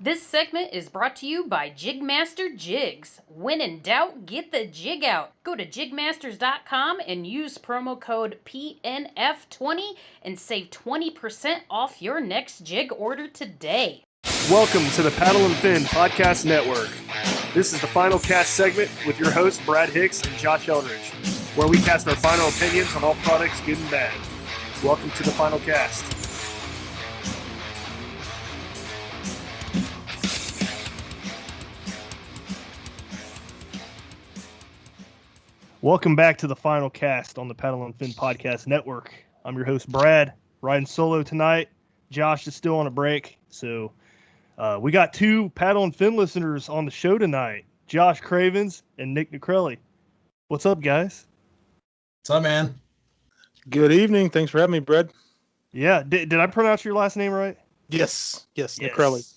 This segment is brought to you by JigMasters Jigs. When in doubt, get the jig out. Go to JigMasters.com and use promo code PNF20 and save 20% off your next jig order today. Welcome to the Paddle and Fin Podcast Network. This is the final cast segment with your hosts Brad Hicks and Josh Eldridge, where we cast our final opinions on all products, good and bad. Welcome to the final cast. Welcome back to the final cast on the Paddle and Fin Podcast Network. I'm your host Brad, riding solo tonight. Josh is still on a break, so we got two Paddle and Fin listeners on the show tonight, Josh Cravens and Nick Nacrelli. What's up, guys? What's up, man? Good evening. Thanks for having me, Brad. Yeah, did I pronounce your last name right? Yes, Nacrelli.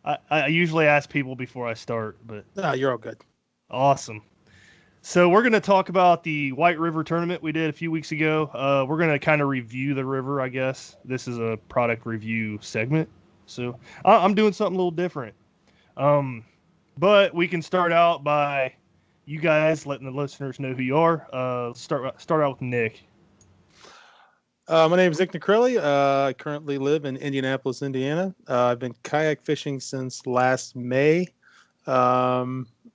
I usually ask people before I start, but... No, you're all good. Awesome. So we're going to talk about the White River tournament we did a few weeks ago. We're going to kind of review the river, I guess. This is a product review segment. So I'm doing something a little different. But we can start out by you guys letting the listeners know who you are. Start out with Nick. My name is Nick Nacrelli. I currently live in Indianapolis, Indiana. I've been kayak fishing since last May.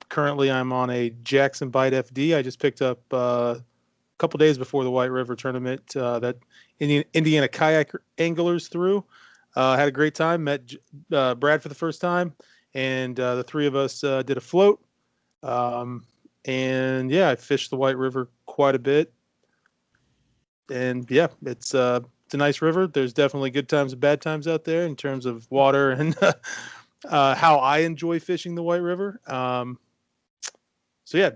Currently, I'm on a Jackson Bite FD. I just picked up a couple days before the White River tournament that Indiana kayak anglers threw. Had a great time. Met Brad for the first time, and the three of us did a float. And yeah, I fished the White River quite a bit. And yeah, it's a nice river. There's definitely good times and bad times out there in terms of water and how I enjoy fishing the White River. So yeah,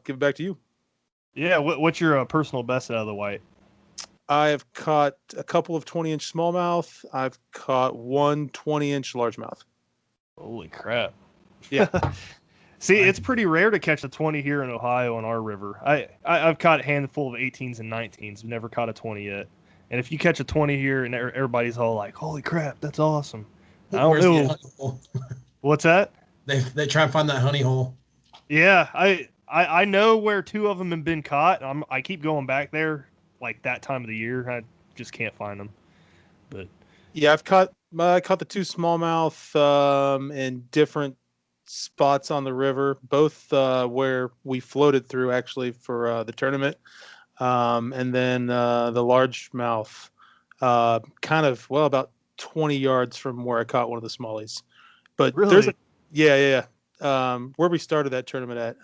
give it back to you. Yeah, what's your personal best out of the White? I have caught a couple of 20-inch smallmouth. I've caught one 20-inch largemouth. Holy crap. Yeah. See, it's pretty rare to catch a 20 here in Ohio on our river. I've caught a handful of 18s and 19s. I've never caught a 20 yet. And if you catch a 20 here and everybody's all like, holy crap, that's awesome. I don't know. What's that? They try and find that honey hole. Yeah, I know where two of them have been caught. I keep going back there like that time of the year. I just can't find them. But yeah, I caught the two smallmouth in different spots on the river, both where we floated through actually for the tournament, and then the largemouth kind of about 20 yards from where I caught one of the smallies. But really? Yeah. Where we started that tournament at,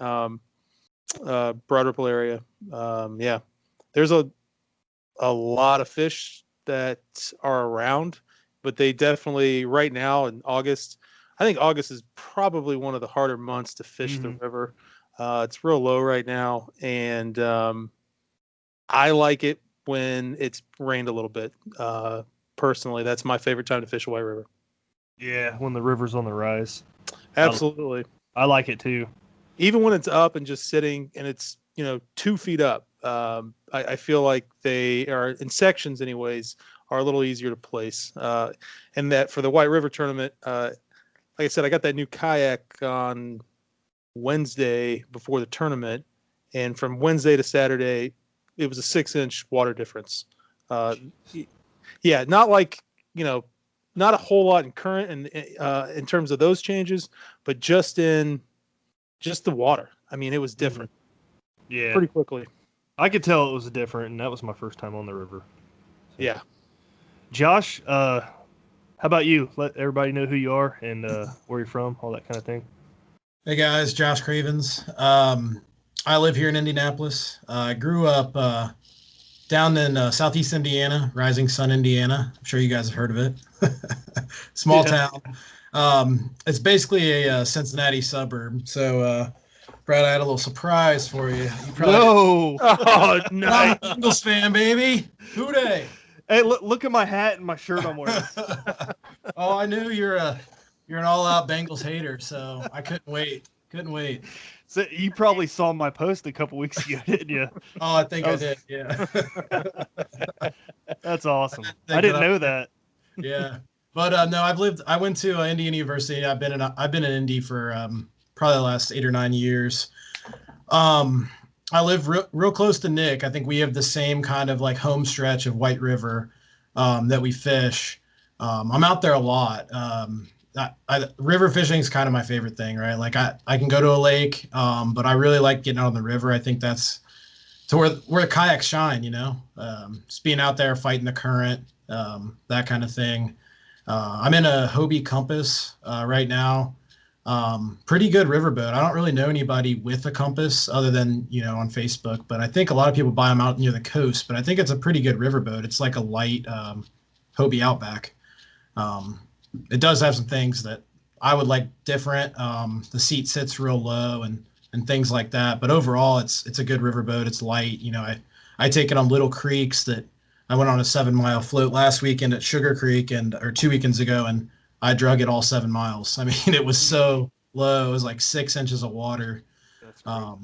Broad Ripple area. Yeah, there's a lot of fish that are around, but they definitely right now in August, I think August is probably one of the harder months to fish the river. It's real low right now, and I like it when it's rained a little bit. Personally, that's my favorite time to fish a White River. Yeah, when the river's on the rise. Absolutely. I like it too. Even when it's up and just sitting and it's, 2 feet up, I feel like they are, in sections anyways, are a little easier to place. And that for the White River tournament, like I said, I got that new kayak on Wednesday before the tournament. And from Wednesday to Saturday, it was a 6-inch water difference. Yeah, not like, not a whole lot in current and in terms of those changes, but just the water. I mean, it was different. Yeah. Pretty quickly. I could tell it was different, and that was my first time on the river. So. Yeah. Josh, how about you? Let everybody know who you are and where you're from, all that kind of thing. Hey, guys. Josh Cravens. I live here in Indianapolis. I grew up down in southeast Indiana, Rising Sun, Indiana. I'm sure you guys have heard of it. Small town. It's basically a Cincinnati suburb. So, Brad, I had a little surprise for you. No! Oh, no! I'm a Bengals fan, baby. Who dey? Hey, look at my hat and my shirt I'm wearing. Oh, I knew you're an all-out Bengals hater, so I couldn't wait. So you probably saw my post a couple weeks ago, didn't you? Oh, I think I did. Yeah. That's awesome. I didn't know that. Yeah. But no, I went to Indiana University. I've been in Indy for probably the last 8 or 9 years. I live real close to Nick. I think we have the same kind of like home stretch of White River that we fish. I'm out there a lot. River fishing is kind of my favorite thing, right? Like I can go to a lake, but I really like getting out on the river. I think that's to where the kayaks shine, just being out there fighting the current, that kind of thing. I'm in a Hobie Compass right now. Pretty good riverboat. I don't really know anybody with a compass other than, on Facebook, but I think a lot of people buy them out near the coast, but I think it's a pretty good riverboat. It's like a light Hobie Outback. It does have some things that I would like different. The seat sits real low and things like that, but overall it's a good riverboat. It's light. I take it on little creeks that I went on a 7-mile float last weekend at Sugar Creek or 2 weekends ago, and I drug it all 7 miles. I mean, it was so low. It was like 6 inches of water. But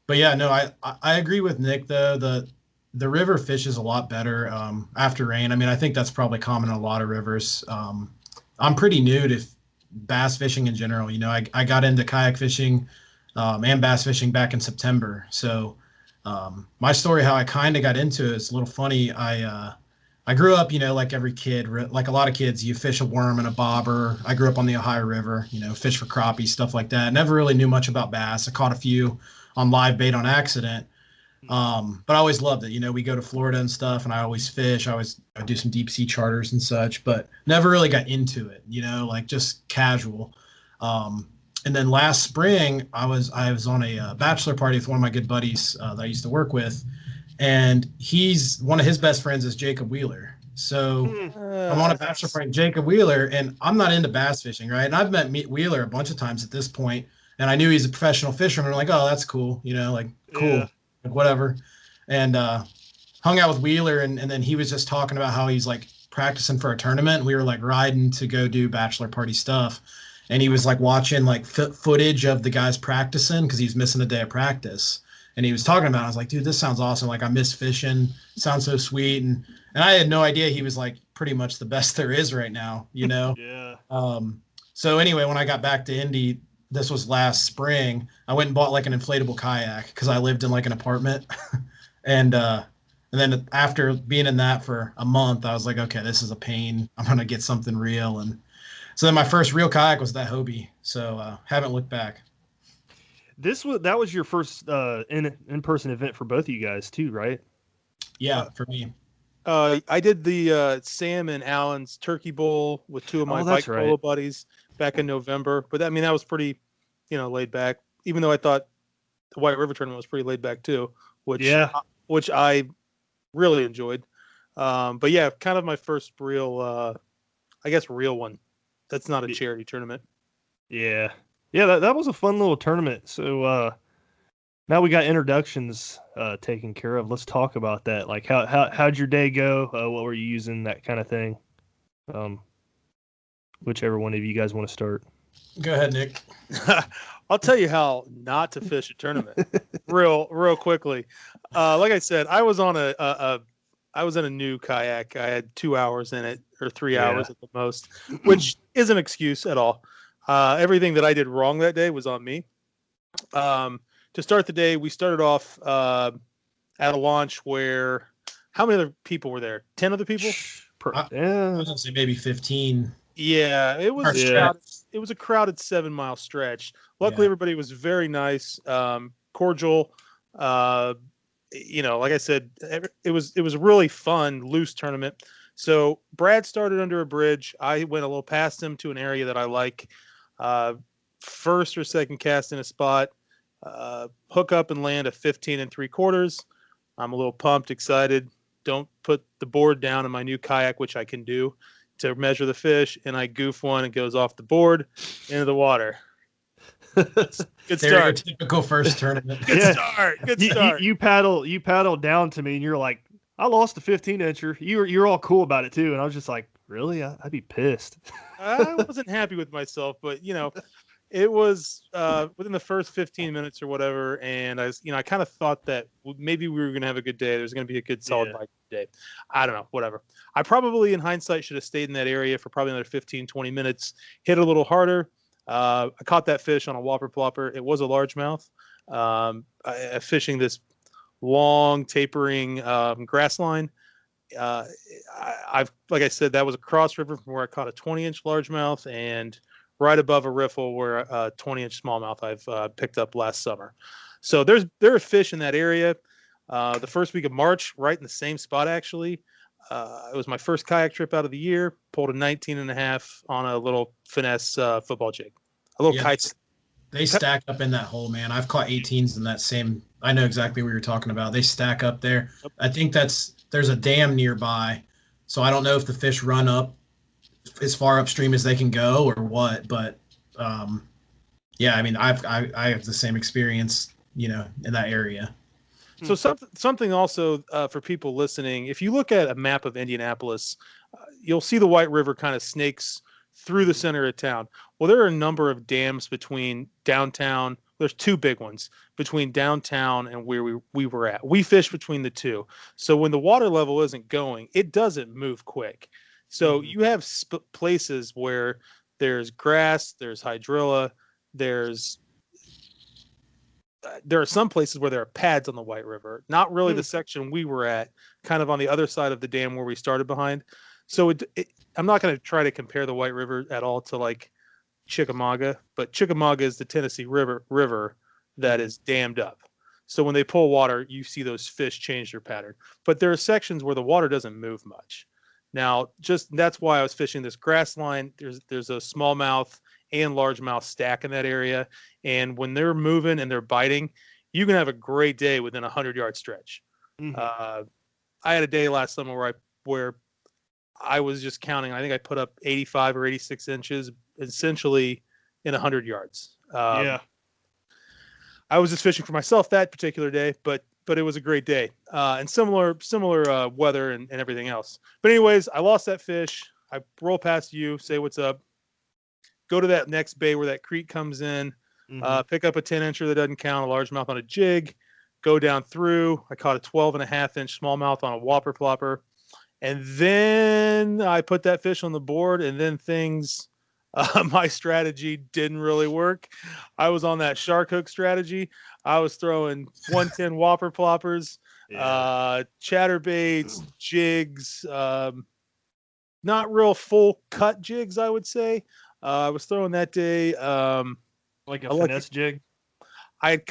yeah, no, I agree with Nick though. The river fish is a lot better after rain. I mean, I think that's probably common in a lot of rivers. I'm pretty new to bass fishing in general. I got into kayak fishing and bass fishing back in September. So my story, how I kind of got into it, is a little funny. I grew up, like every kid, like a lot of kids, you fish a worm and a bobber. I grew up on the Ohio River, fish for crappie, stuff like that. Never really knew much about bass. I caught a few on live bait on accident. But I always loved it. We go to Florida and stuff, and I always fish. I do some deep sea charters and such, but never really got into it, like just casual. And then last spring, I was on a bachelor party with one of my good buddies that I used to work with, and one of his best friends is Jacob Wheeler. So I'm on a bachelor party with Jacob Wheeler, and I'm not into bass fishing, right? And I've met Wheeler a bunch of times at this point, and I knew he's a professional fisherman. I'm like, oh, that's cool, like cool. Yeah. Like whatever, and hung out with Wheeler, and then he was just talking about how he's like practicing for a tournament, and we were like riding to go do bachelor party stuff, and he was like watching like footage of the guys practicing because he's missing a day of practice, and he was talking about it. I was like, dude, this sounds awesome. Like, I miss fishing. It sounds so sweet, and I had no idea he was like pretty much the best there is right now, Yeah. So anyway, when I got back to Indy, this was last spring, I went and bought like an inflatable kayak because I lived in like an apartment. and then after being in that for a month, I was like, okay, this is a pain. I'm going to get something real. And so then my first real kayak was that Hobie. So haven't looked back. That was your first in-person event for both of you guys too, right? Yeah, for me. I did the Sam and Allen's Turkey Bowl with two of my bike polo buddies back in November. But that was pretty, laid back. Even though I thought the White River tournament was pretty laid back too, which I really enjoyed. But yeah, kind of my first real, real one. That's not a charity tournament. Yeah, that was a fun little tournament. So now we got introductions taken care of. Let's talk about that. Like, how'd your day go? What were you using? That kind of thing. Whichever one of you guys want to start. Go ahead, Nick. I'll tell you how not to fish a tournament real quickly. Like I said, I was on I was in a new kayak. I had 2 hours in it, or 3 hours at the most, which isn't an excuse at all. Everything that I did wrong that day was on me. To start the day, we started off at a launch where, how many other people were there? 10 other people? I was going to say maybe 15. Yeah, it was it was a crowded 7-mile stretch. Luckily, everybody was very nice, cordial. Like I said, it was a really fun, loose tournament. So Brad started under a bridge. I went a little past him to an area that I like. First or second cast in a spot, hook up and land a 15 3/4. I'm a little pumped, excited. Don't put the board down in my new kayak, which I can do, to measure the fish, and I goof one. It goes off the board into the water. Good start. Typical first tournament. Good start. You paddle down to me, and you're like, I lost a 15-incher. You're all cool about it too, and I was just like, really? I'd be pissed. I wasn't happy with myself, but It was within the first 15 minutes or whatever, and I kind of thought that maybe we were going to have a good day. There's going to be a good solid bite day. I don't know, whatever. I probably, in hindsight, should have stayed in that area for probably another 15, 20 minutes, hit a little harder. I caught that fish on a whopper plopper. It was a largemouth. Fishing this long tapering grass line. Like I said, that was a cross river from where I caught a 20-inch largemouth and right above a riffle where a 20-inch smallmouth I've picked up last summer. So there are fish in that area. The first week of March, right in the same spot, actually. It was my first kayak trip out of the year. Pulled a 19.5 on a little finesse football jig. A little kite. They stack up in that hole, man. I've caught 18s in that same. I know exactly what you're talking about. They stack up there. I think there's a dam nearby, so I don't know if the fish run up as far upstream as they can go or what. But yeah, I mean, I have the same experience, in that area. So something also for people listening, if you look at a map of Indianapolis, you'll see the White River kind of snakes through the center of town. Well, there are a number of dams between downtown. There's two big ones between downtown and where we were at. We fish between the two. So when the water level isn't going, it doesn't move quick. So you have places where there's grass, there's hydrilla, there are some places where there are pads on the White River. Not really the section we were at, kind of on the other side of the dam where we started behind. So I'm not going to try to compare the White River at all to like Chickamauga, but Chickamauga is the Tennessee River that is dammed up. So when they pull water, you see those fish change their pattern. But there are sections where the water doesn't move much. Now, that's why I was fishing this grass line. There's a smallmouth and largemouth stack in that area, and when they're moving and they're biting, you can have a great day within a 100-yard stretch. I had a day last summer where I was just counting. I think I put up 85 or 86 inches, essentially in 100 yards. I was just fishing for myself that particular day, but it was a great day and similar weather and everything else. But anyways, I lost that fish. I roll past you, say what's up, go to that next bay where that creek comes in, pick up a 10-incher that doesn't count, a largemouth on a jig, go down through. I caught a 12.5-inch smallmouth on a whopper plopper. And then I put that fish on the board, and then my strategy didn't really work. I was on that shark hook strategy. I was throwing 110 whopper ploppers, chatterbaits, jigs, not real full cut jigs, I would say. I was throwing that day. Like a finesse jig? I'd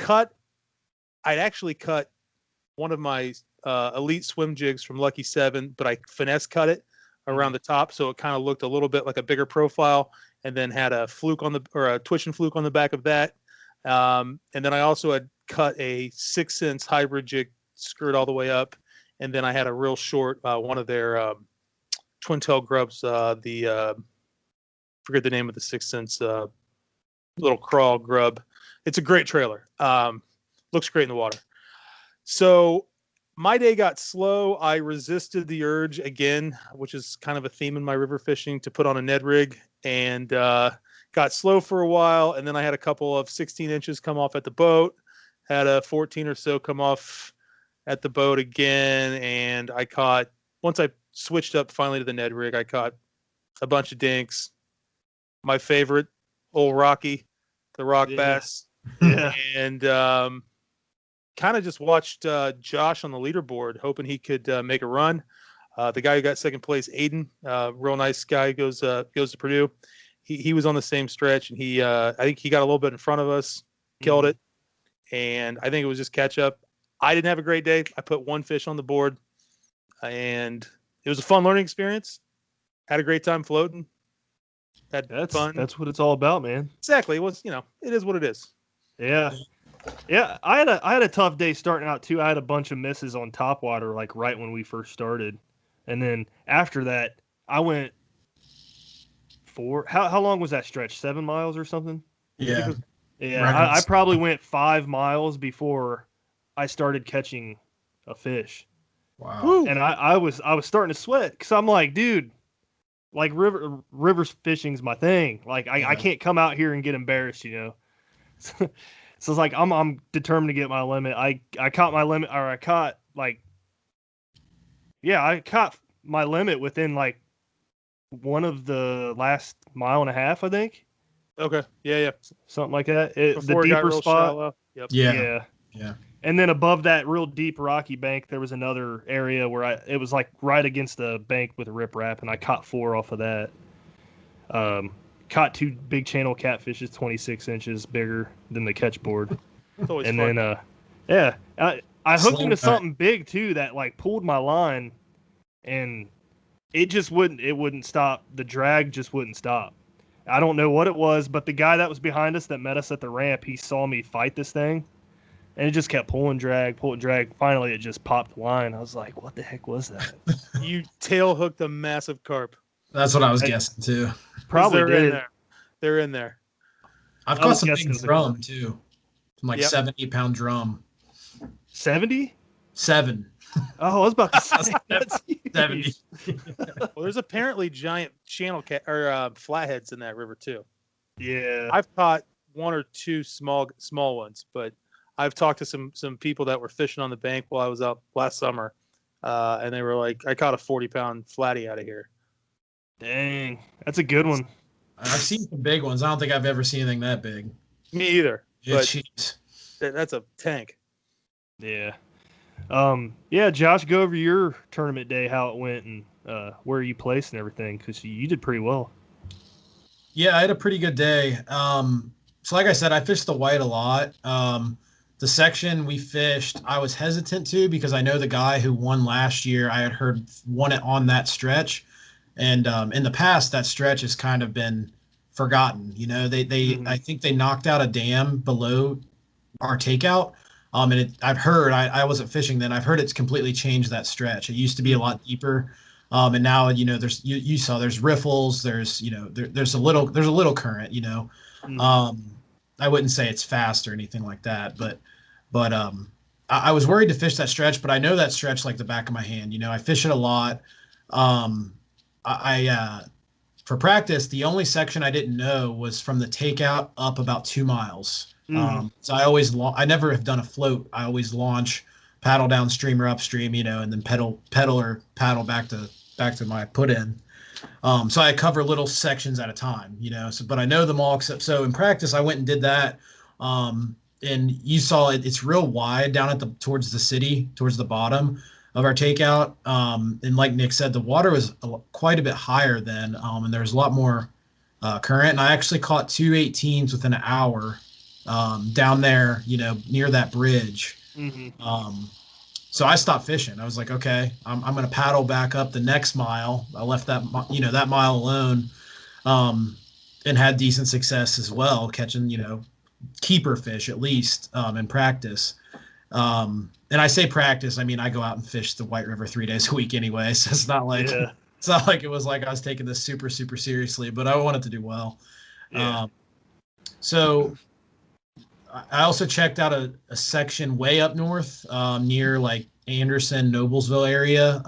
actually cut one of my elite swim jigs from Lucky 7, but I finesse cut it around the top, so it kind of looked a little bit like a bigger profile, and then had a twitch and fluke on the back of that. And then I also had cut a 6-cents hybrid jig, skirt all the way up, and then I had a real short one of their twin tail grubs. Forget the name of the 6-cents little crawl grub. It's a great trailer. Looks great in the water. So my day got slow. I resisted the urge again, which is kind of a theme in my river fishing, to put on a Ned rig, and got slow for a while. And then I had a couple of 16 inches come off at the boat, had a 14 or so come off at the boat again. And once I switched up finally to the Ned rig, I caught a bunch of dinks. My favorite, old Rocky, the rock bass. Yeah. And kind of just watched Josh on the leaderboard, hoping he could make a run. The guy who got second place, Aiden, real nice guy, goes to Purdue. He was on the same stretch, and I think he got a little bit in front of us, killed it, and I think it was just catch up. I didn't have a great day. I put one fish on the board, and it was a fun learning experience. Had a great time floating. That's fun. That's what it's all about, man. Exactly. It was, it is what it is. Yeah. Yeah, I had a tough day starting out too. I had a bunch of misses on topwater, like right when we first started, and then after that, I went how long was that stretch? 7 miles or something? Yeah, I probably went 5 miles before I started catching a fish. Wow! And I was starting to sweat because I'm like, dude, like river fishing's my thing. Like I can't come out here and get embarrassed, you know. So it's like I'm determined to get my limit. I caught my limit, or I caught my limit within like one of the last mile and a half, I think. Okay. Yeah. Something like that. Before The it got deeper real spot. shallow. Yep. Yeah. And then above that real deep rocky bank, there was another area where it was like right against the bank with a riprap, and I caught 4 off of that. Caught 2 big channel catfishes, 26 inches bigger than the catch board. It's always And fun. then, I hooked Slam into back. something big too that like pulled my line, and it wouldn't stop. The drag just wouldn't stop. I don't know what it was, but the guy that was behind us that met us at the ramp, he saw me fight this thing, and it just kept pulling drag. Finally, it just popped the line. I was like, what the heck was that? You tail hooked a massive carp. That's what I was guessing too. Probably They're in did. there. They're in there. I've I caught was some guessing big it was a drum carp. too. Some like Yep. 70-pound drum. 70? 7. Oh, I was about to say that's huge. 70. Well, there's apparently giant channel flatheads in that river too. Yeah. I've caught 1 or 2 small ones, but I've talked to some people that were fishing on the bank while I was out last summer, and they were like, "I caught a 40-pound flatty out of here." Dang, that's a good one. I've seen some big ones. I don't think I've ever seen anything that big. Me either. Yeah, But jeez. that's a tank. Yeah. Yeah, Josh, go over your tournament day, how it went, and where you placed and everything, because you did pretty well. Yeah, I had a pretty good day. So like I said, I fished the white a lot. The section we fished, I was hesitant to because I know the guy who won last year, I had heard won it on that stretch. And in the past, that stretch has kind of been forgotten. You know, I think they knocked out a dam below our takeout. And I've heard, I wasn't fishing then. I've heard it's completely changed that stretch. It used to be a lot deeper. And now, you know, there's, you saw there's riffles, there's, you know, there's a little current, you know. I wouldn't say it's fast or anything like that, but I was worried to fish that stretch, but I know that stretch like the back of my hand. You know, I fish it a lot. For practice, the only section I didn't know was from the takeout up about 2 miles. So I never have done a float. I always launch, paddle downstream or upstream, you know, and then pedal back to my put in. So I cover little sections at a time, you know. So, but I know them all except. So in practice, I went and did that. And you saw it's real wide down towards the city, towards the bottom of our takeout. And like Nick said, the water was quite a bit higher then, and there was a lot more current. And I actually caught 2 18s within an hour down there, you know, near that bridge. So I stopped fishing. I was like, okay, I'm going to paddle back up the next mile. I left that mile alone, and had decent success as well, catching, you know, keeper fish at least in practice. And I say practice, I mean, I go out and fish the White River 3 days a week anyway. So it's not like it was like I was taking this super, super seriously, but I wanted to do well. Yeah. So I also checked out a section way up north, near like Anderson, Noblesville area.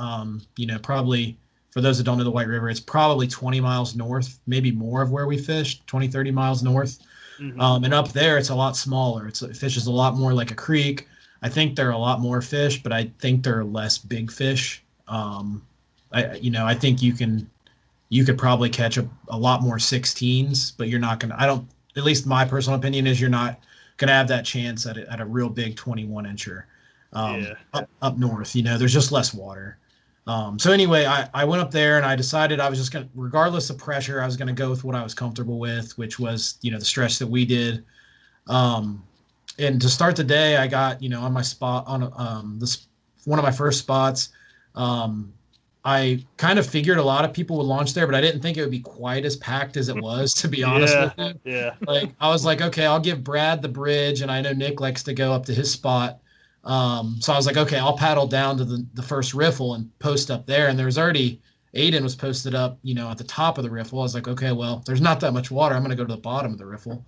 You know, probably for those that don't know the White River, it's probably 20 miles north, maybe more of where we fished, 20, 30 miles north. And up there, it's a lot smaller. It fishes a lot more like a creek. I think there are a lot more fish, but I think there are less big fish. I think you could probably catch a lot more 16s, but you're not going to, at least my personal opinion is you're not going to have that chance at a real big 21 incher up north. You know, there's just less water. So anyway, I went up there and I decided I was just going to, regardless of pressure, I was going to go with what I was comfortable with, which was, you know, the stretch that we did. And to start the day, I got, you know, on my spot on one of my first spots. I kind of figured a lot of people would launch there, but I didn't think it would be quite as packed as it was, to be honest with you. Yeah. Like I was like, okay, I'll give Brad the bridge, and I know Nick likes to go up to his spot. So I was like, okay, I'll paddle down to the first riffle and post up there. And there was already Aiden was posted up, you know, at the top of the riffle. I was like, okay, well, there's not that much water. I'm going to go to the bottom of the riffle.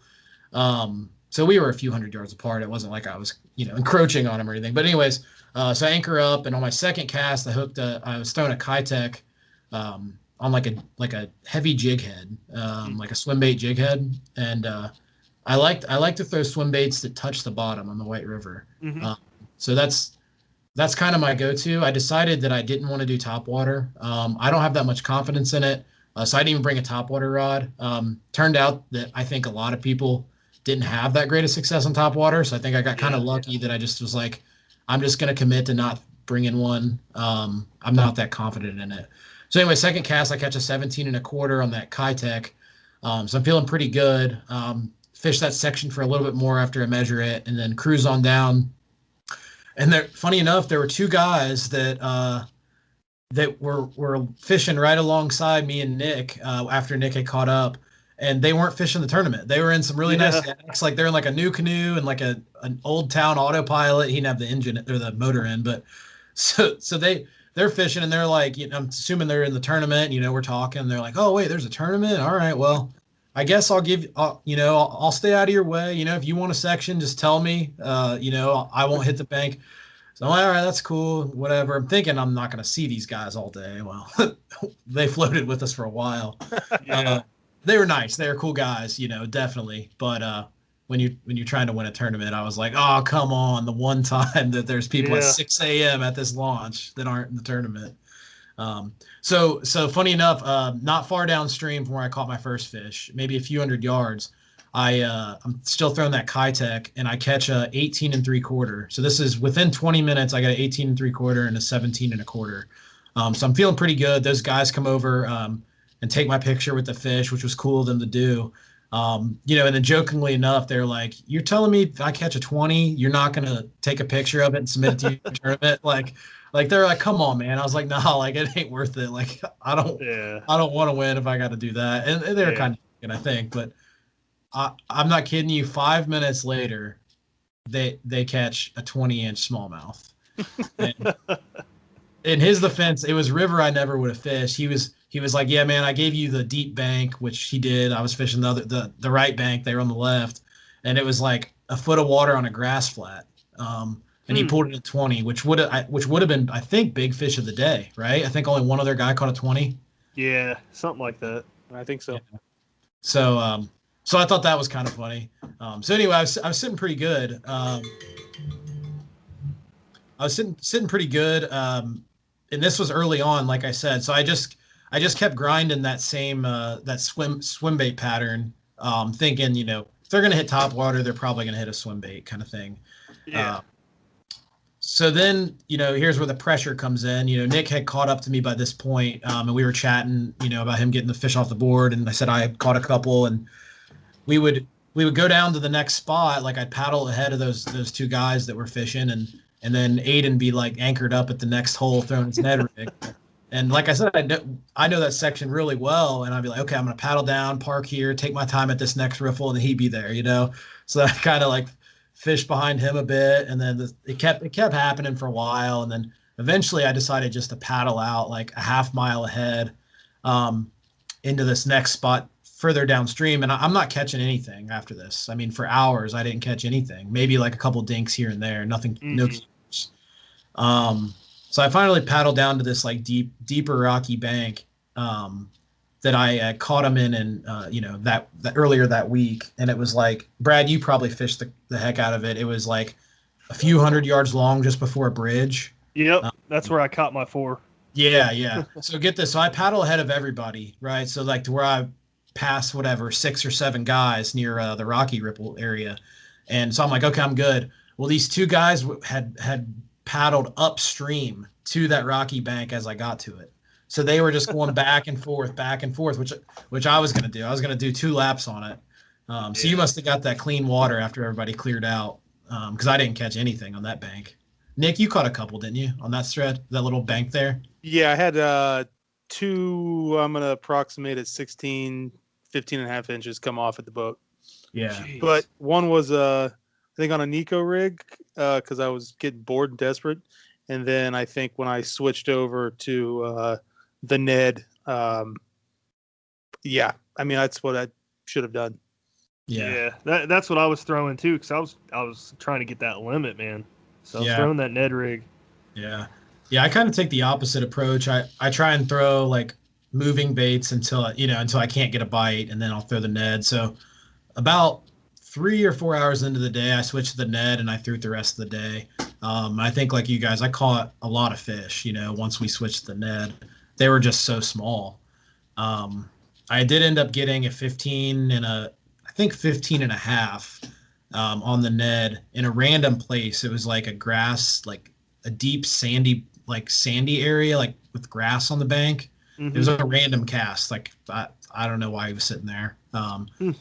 So we were a few hundred yards apart. It wasn't like I was, you know, encroaching on him or anything. But anyways, so I anchor up, and on my second cast, I was throwing a Kitech, on like a heavy jig head, like a swim bait jig head, and I like to throw swim baits that touch the bottom on the White River. So that's kind of my go-to. I decided that I didn't want to do topwater. I don't have that much confidence in it, so I didn't even bring a topwater rod. Turned out that I think a lot of people didn't have that great of success on topwater, so I think I got kind of lucky that I just was like, I'm just going to commit to not bringing one. I'm not that confident in it. So anyway, second cast, I catch a 17 1/4 on that Kitech. So I'm feeling pretty good. Fish that section for a little bit more after I measure it, and then cruise on down. And there, funny enough, there were two guys that were fishing right alongside me and Nick after Nick had caught up, and they weren't fishing the tournament. They were in some really nice decks, like they're in like a new canoe and like an old town autopilot. He didn't have the engine or the motor in, but so they're fishing, and they're like, I'm assuming they're in the tournament. We're talking. They're like, oh wait, there's a tournament. All right, well, I guess I'll I'll stay out of your way. If you want a section, just tell me. I won't hit the bank. So I'm like, all right, that's cool, whatever. I'm thinking I'm not going to see these guys all day. Well, they floated with us for a while. They were nice. They were cool guys, definitely. But when you're trying to win a tournament, I was like, oh, come on, the one time that there's people at 6 a.m. at this launch that aren't in the tournament. So funny enough, not far downstream from where I caught my first fish, maybe a few hundred yards, I'm still throwing that Kitech, and I catch a 18 3/4. So this is within 20 minutes. I got an 18 3/4 and a 17 1/4. So I'm feeling pretty good. Those guys come over and take my picture with the fish, which was cool of them to do. And then jokingly enough, they're like, "You're telling me if I catch a 20, you're not gonna take a picture of it and submit it to your tournament?" Like they're like, "Come on, man." I was like, "No, like it ain't worth it. Like I don't want to win if I got to do that." And they're kind of thinking, I think, but I'm not kidding you. 5 minutes later, they catch a 20-inch smallmouth. And in his defense, it was river I never would have fished. He was like, "Yeah, man, I gave you the deep bank," which he did. I was fishing the right bank. They were on the left, and it was like a foot of water on a grass flat. And he pulled it at 20, which would have been, I think, big fish of the day, right? I think only one other guy caught a 20. Yeah, something like that. I think so. Yeah. So I thought that was kind of funny. So anyway, I was sitting pretty good. I was sitting pretty good. And this was early on, like I said. So I just kept grinding that same that swim bait pattern, thinking, if they're gonna hit top water, they're probably gonna hit a swim bait kind of thing. Yeah. So then, here's where the pressure comes in. Nick had caught up to me by this point, and we were chatting, about him getting the fish off the board. And I said I had caught a couple, and we would go down to the next spot. Like I'd paddle ahead of those two guys that were fishing, and then Aiden be like anchored up at the next hole throwing his Ned rig. And like I said, I know that section really well, and I'd be like, okay, I'm gonna paddle down, park here, take my time at this next riffle, and he'd be there, So I kind of like fished behind him a bit, and then it kept happening for a while, and then eventually I decided just to paddle out like a half mile ahead into this next spot further downstream, and I'm not catching anything after this. I mean, for hours I didn't catch anything, maybe like a couple dinks here and there, nothing. No keepers. So I finally paddled down to this like deeper rocky bank that I caught him in, and that earlier that week, and it was like, Brad, you probably fished the heck out of it. It was like a few hundred yards long just before a bridge. Yep, that's where I caught my 4. Yeah. So get this. So I paddle ahead of everybody, right? So like to where I passed 6 or 7 guys near the Rocky Ripple area, and so I'm like, okay, I'm good. Well, these two guys had paddled upstream to that rocky bank as I got to it. So they were just going back and forth, which I was going to do. I was going to do 2 laps on it. So you must have got that clean water after everybody cleared out, because I didn't catch anything on that bank. Nick, you caught a couple, didn't you, on that stretch, that little bank there? Yeah, I had 2, I'm going to approximate at 15 and a half inches come off at the boat. Yeah. Jeez. But one was, I think, on a Nico rig, because I was getting bored and desperate. And then I think when I switched over to the Ned, I mean, that's what I should have done. Yeah. That's what I was throwing too, because I was trying to get that limit, man. So I was throwing that Ned rig. Yeah. I kind of take the opposite approach. I try and throw like moving baits until I can't get a bite, and then I'll throw the Ned. So about 3 or 4 hours into the day, I switched to the Ned and I threw it the rest of the day. I think like you guys, I caught a lot of fish. Once we switched to the Ned, they were just so small. I did end up getting a 15 and I think 15 and a half on the Ned in a random place. It was like a grass, like a deep sandy area, like with grass on the bank. It was a random cast. Like I don't know why he was sitting there.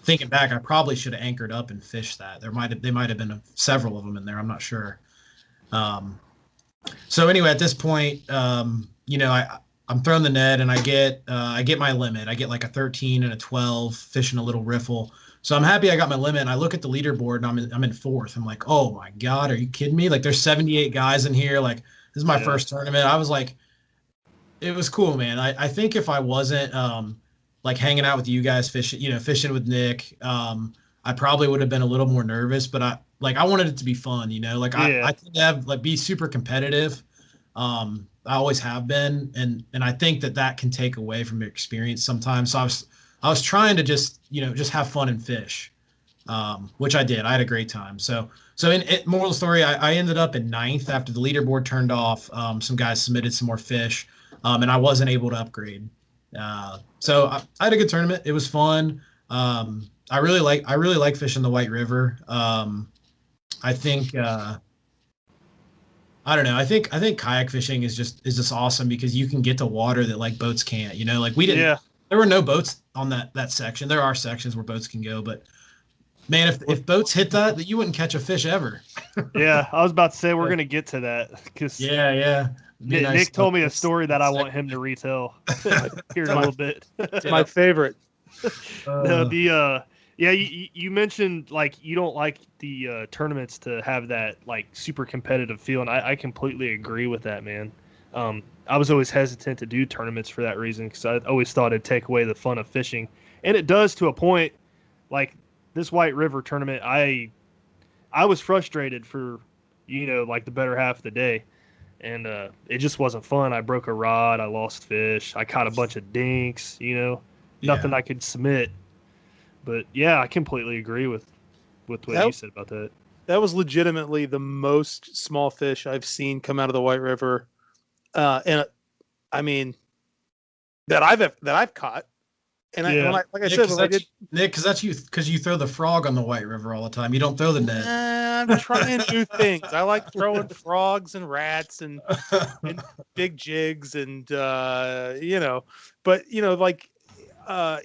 Thinking back, I probably should have anchored up and fished that. They might have been several of them in there. I'm not sure. So anyway, at this point, I'm throwing the Ned and I get my limit. I get like a 13 and a 12 fishing a little riffle. So I'm happy I got my limit. And I look at the leaderboard and I'm in fourth. I'm like, oh my God, are you kidding me? Like there's 78 guys in here. Like this is my first tournament. I was like, it was cool, man. I think if I wasn't like hanging out with you guys fishing with Nick, I probably would have been a little more nervous, but I wanted it to be fun, I tend to have be super competitive. I always have been. And I think that can take away from your experience sometimes. So I was trying to just have fun and fish, which I did. I had a great time. So moral of the story, I ended up in 9th after the leaderboard turned off. Some guys submitted some more fish, and I wasn't able to upgrade. So I had a good tournament. It was fun. I really like fishing the White River. I think I don't know. I think kayak fishing is just awesome because you can get to water that like boats can't. We didn't. Yeah. There were no boats on that section. There are sections where boats can go, but man, if boats hit that, you wouldn't catch a fish ever. Yeah, I was about to say we're gonna get to that because Nick told me a story that I want him to retell here in a little bit. It's my favorite. You mentioned like you don't like the tournaments to have that like super competitive feel, and I completely agree with that, man. I was always hesitant to do tournaments for that reason because I always thought it'd take away the fun of fishing, and it does to a point. Like this White River tournament, I was frustrated for like the better half of the day, and it just wasn't fun. I broke a rod, I lost fish, I caught a bunch of dinks, nothing I could submit. But yeah, I completely agree with what you said about that. That was legitimately the most small fish I've seen come out of the White River, and I mean that I've caught. And like I said, Nick, because you throw the frog on the White River all the time. You don't throw the Ned. I'm trying new things. I like throwing frogs and rats and big jigs and but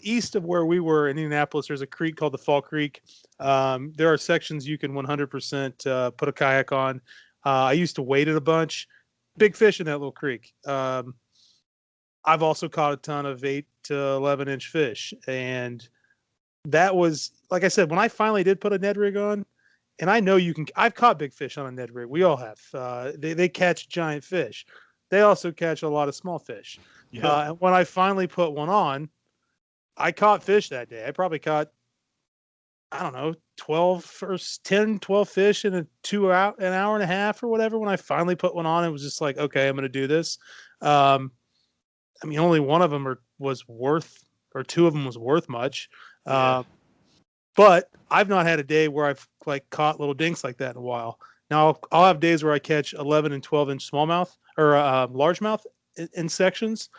east of where we were in Indianapolis, there's a creek called the Fall Creek. There are sections you can 100% put a kayak on. I used to wade it a bunch. Big fish in that little creek. I've also caught a ton of 8 to 11-inch fish. And that was, like I said, when I finally did put a Ned rig on, and I know I've caught big fish on a Ned rig. We all have. They catch giant fish. They also catch a lot of small fish. Yeah. And when I finally put one on, I caught fish that day. I probably caught, I don't know, 12 fish in an hour and a half or whatever. When I finally put one on, it was just like, okay, I'm going to do this. Only one of them was worth, or two of them was worth much. Yeah. But I've not had a day where I've caught little dinks like that in a while. Now I'll have days where I catch 11 and 12-inch smallmouth or largemouth in sections,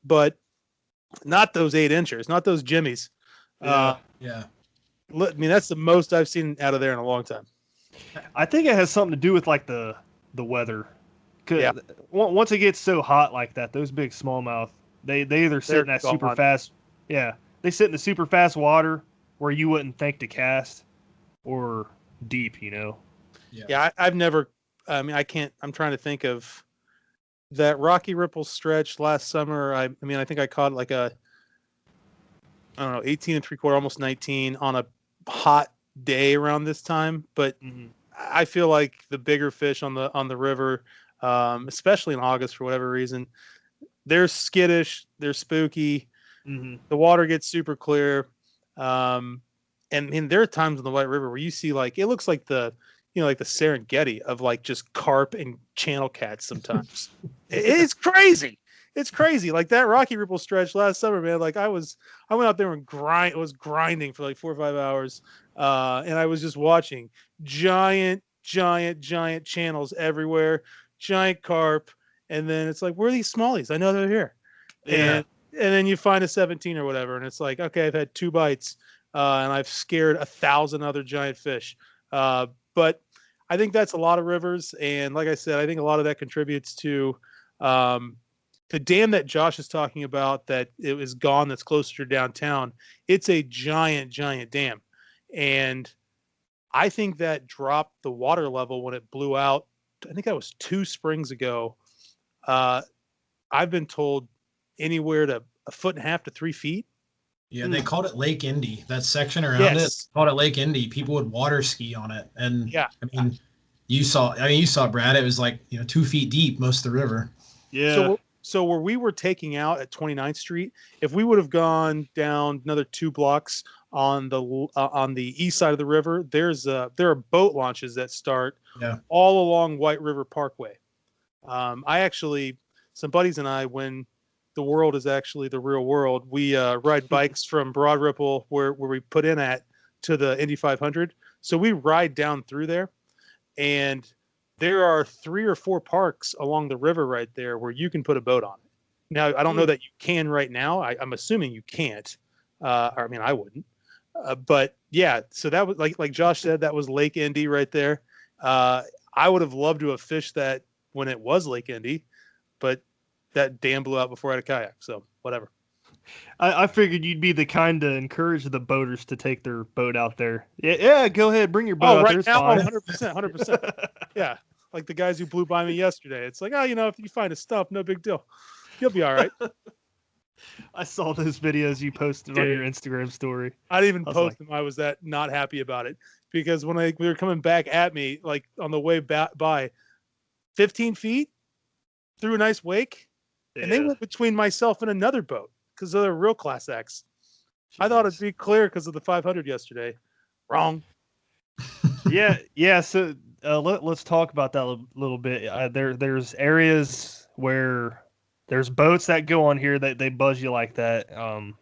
but not those 8-inchers, not those jimmies. Yeah. That's the most I've seen out of there in a long time. I think it has something to do with the weather. Cause once it gets so hot like that, those big smallmouth, they either sit in that super fast. Yeah, they sit in the super fast water where you wouldn't think to cast, or deep. Yeah, I've never. I can't. I'm trying to think of that Rocky Ripple stretch last summer. I think I caught I don't know, 18 and 3/4, almost 19 on a hot day around this time. But I feel like the bigger fish on the river, especially in August for whatever reason, they're skittish, they're spooky. The water gets super clear. And there are times in the White River where you see it looks like the Serengeti of just carp and channel cats sometimes. It's crazy. it's crazy. Like that Rocky Ripple stretch last summer, man. Like I went out there and was grinding for like 4 or 5 hours. And I was just watching giant channels everywhere, giant carp. And then it's like, where are these smallies? I know they're here. Yeah. And then you find a 17 or whatever. And it's like, okay, I've had 2 bites, and I've scared 1,000 other giant fish. But I think that's a lot of rivers. And like I said, I think a lot of that contributes to, the dam that Josh is talking about that it was gone that's closer to downtown. It's a giant dam. And I think that dropped the water level when it blew out. I think that was 2 springs ago. I've been told anywhere to 1.5 feet to 3 feet. Yeah, they called it Lake Indy. That section around it called it Lake Indy. People would water ski on it. And yeah, I mean, you saw it, Brad. It was like, 2 feet deep most of the river. Yeah. So where we were taking out at 29th Street, if we would have gone down another 2 blocks on the east side of the river, there are boat launches that start all along White River Parkway. Some buddies and I, when the world is actually the real world, we ride bikes from Broad Ripple where we put in at to the Indy 500. So we ride down through there, and there are 3 or 4 parks along the river right there where you can put a boat on it. Now, I don't know that you can right now. I'm assuming you can't. I mean, I wouldn't. But yeah, so that was like Josh said, that was Lake Indy right there. I would have loved to have fished that when it was Lake Indy, but that dam blew out before I had a kayak. So whatever. I figured you'd be the kind to encourage the boaters to take their boat out there. Yeah, go ahead, bring your boat out there. It's fine. 100%. Yeah, like the guys who blew by me yesterday. It's like, if you find a stump, no big deal. You'll be all right. I saw those videos you posted on your Instagram story. I didn't even post them. I was that not happy about it because when we were coming back at me, like on the way by, 15 feet through a nice wake, and they went between myself and another boat because they're real class X. Jeez. I thought it'd be clear because of the 500 yesterday. Wrong. Yeah. So let's talk about that a little bit. There's areas where there's boats that go on here that they buzz you like that, and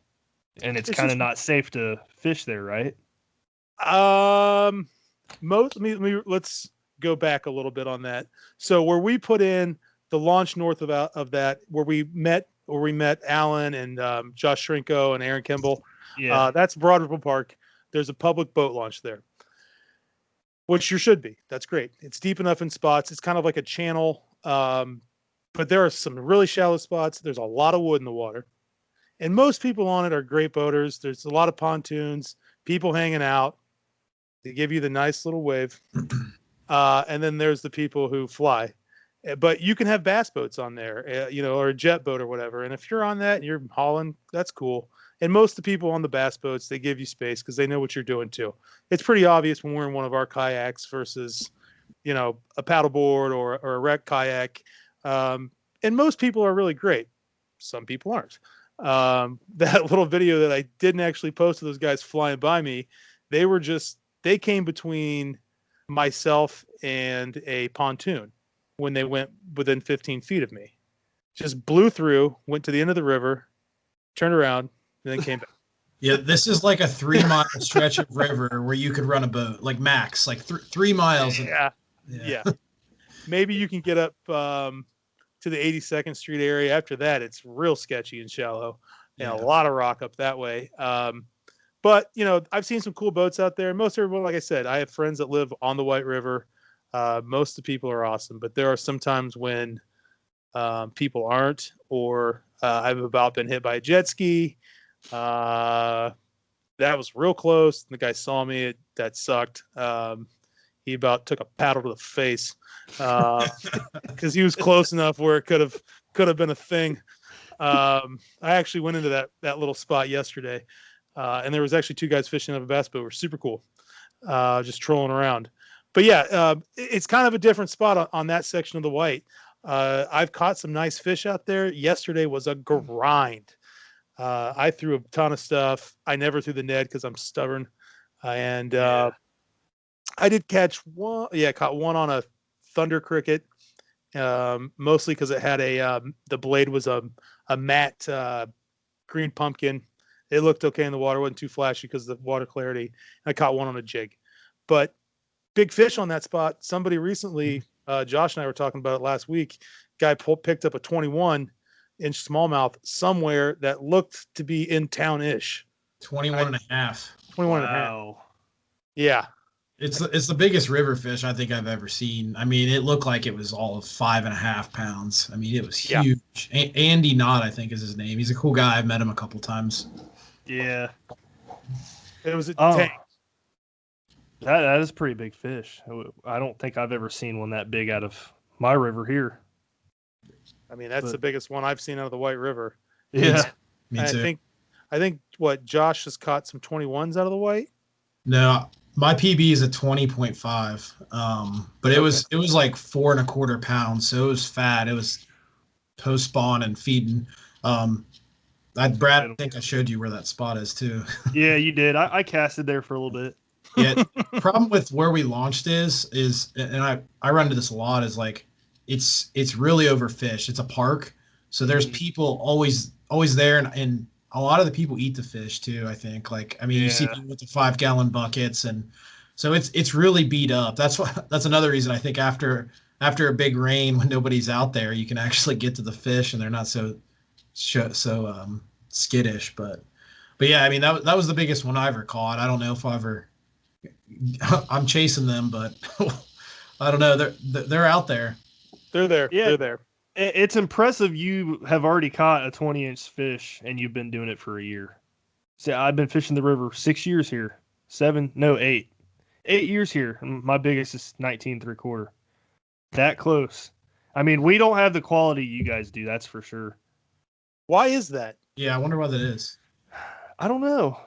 it's kind of not safe to fish there, right? Let's go back a little bit on that. So where we put in the launch north of that, where we met Alan and Josh Shrinko and Aaron Kimball. Yeah, that's Broad Ripple Park. There's a public boat launch there, which you should be. That's great. It's deep enough in spots. It's kind of like a channel, but there are some really shallow spots. There's a lot of wood in the water, and most people on it are great boaters. There's a lot of pontoons, people hanging out. They give you the nice little wave, and then there's the people who fly. But you can have bass boats on there, or a jet boat or whatever. And if you're on that and you're hauling, that's cool. And most of the people on the bass boats, they give you space because they know what you're doing too. It's pretty obvious when we're in one of our kayaks versus, a paddleboard or a wreck kayak. And most people are really great. Some people aren't. That little video that I didn't actually post of those guys flying by me, they came between myself and a pontoon when they went within 15 feet of me. Just blew through, went to the end of the river, turned around, and then came back. Yeah, this is like a 3-mile stretch of river where you could run a boat, like max, like 3 miles. Yeah. Maybe you can get up to the 82nd Street area. After that, it's real sketchy and shallow, and a lot of rock up that way. But, I've seen some cool boats out there. Most everyone, like I said, I have friends that live on the White River. Most of the people are awesome, but there are some times when people aren't, or I've about been hit by a jet ski. That was real close. The guy saw me. That sucked. He about took a paddle to the face because he was close enough where it could have been a thing. I actually went into that little spot yesterday, and there was actually 2 guys fishing up a bass boat. It was super cool, just trolling around. But yeah, it's kind of a different spot on that section of the White. I've caught some nice fish out there. Yesterday was a grind. I threw a ton of stuff. I never threw the Ned because I'm stubborn. And I did catch one. Yeah, caught one on a thunder cricket. mostly because it had the blade was a matte green pumpkin. It looked okay in the water, wasn't too flashy because of the water clarity. I caught one on a jig, but big fish on that spot. Somebody recently, Josh and I were talking about it last week. Guy picked up a 21-inch smallmouth somewhere that looked to be in town-ish. 21 and a half. 21 and a half. Yeah. It's the biggest river fish I think I've ever seen. I mean, it looked like it was all of 5.5 pounds. I mean, it was huge. Yeah. Andy Knott, I think, is his name. He's a cool guy. I've met him a couple times. Yeah. It was a tank. That is a pretty big fish. I don't think I've ever seen one that big out of my river here. I mean, that's the biggest one I've seen out of the White River. Yeah. Me too. I think what Josh has caught some 21s out of the White. No, my PB is a 20.5. But it was like 4.25 pounds, so it was fat. It was post spawn and feeding. Brad, I think I showed you where that spot is too. Yeah, you did. I casted there for a little bit. Yeah. Problem with where we launched is, and I run into this a lot, is like it's really overfished. It's a park, so there's people always there, and a lot of the people eat the fish too. I think, you see people with the 5-gallon buckets, and so it's really beat up. That's another reason I think after a big rain, when nobody's out there, you can actually get to the fish, and they're not so skittish. But yeah, I mean that was the biggest one I ever caught. I don't know if I'm chasing them, but I don't know. They're out there. They're there. Yeah. They're there. It's impressive you have already caught a 20-inch fish and you've been doing it for a year. See, I've been fishing the river 6 years here. 8 years here. My biggest is 19.75. That close. I mean, we don't have the quality you guys do. That's for sure. Why is that? Yeah, I wonder why that is. I don't know.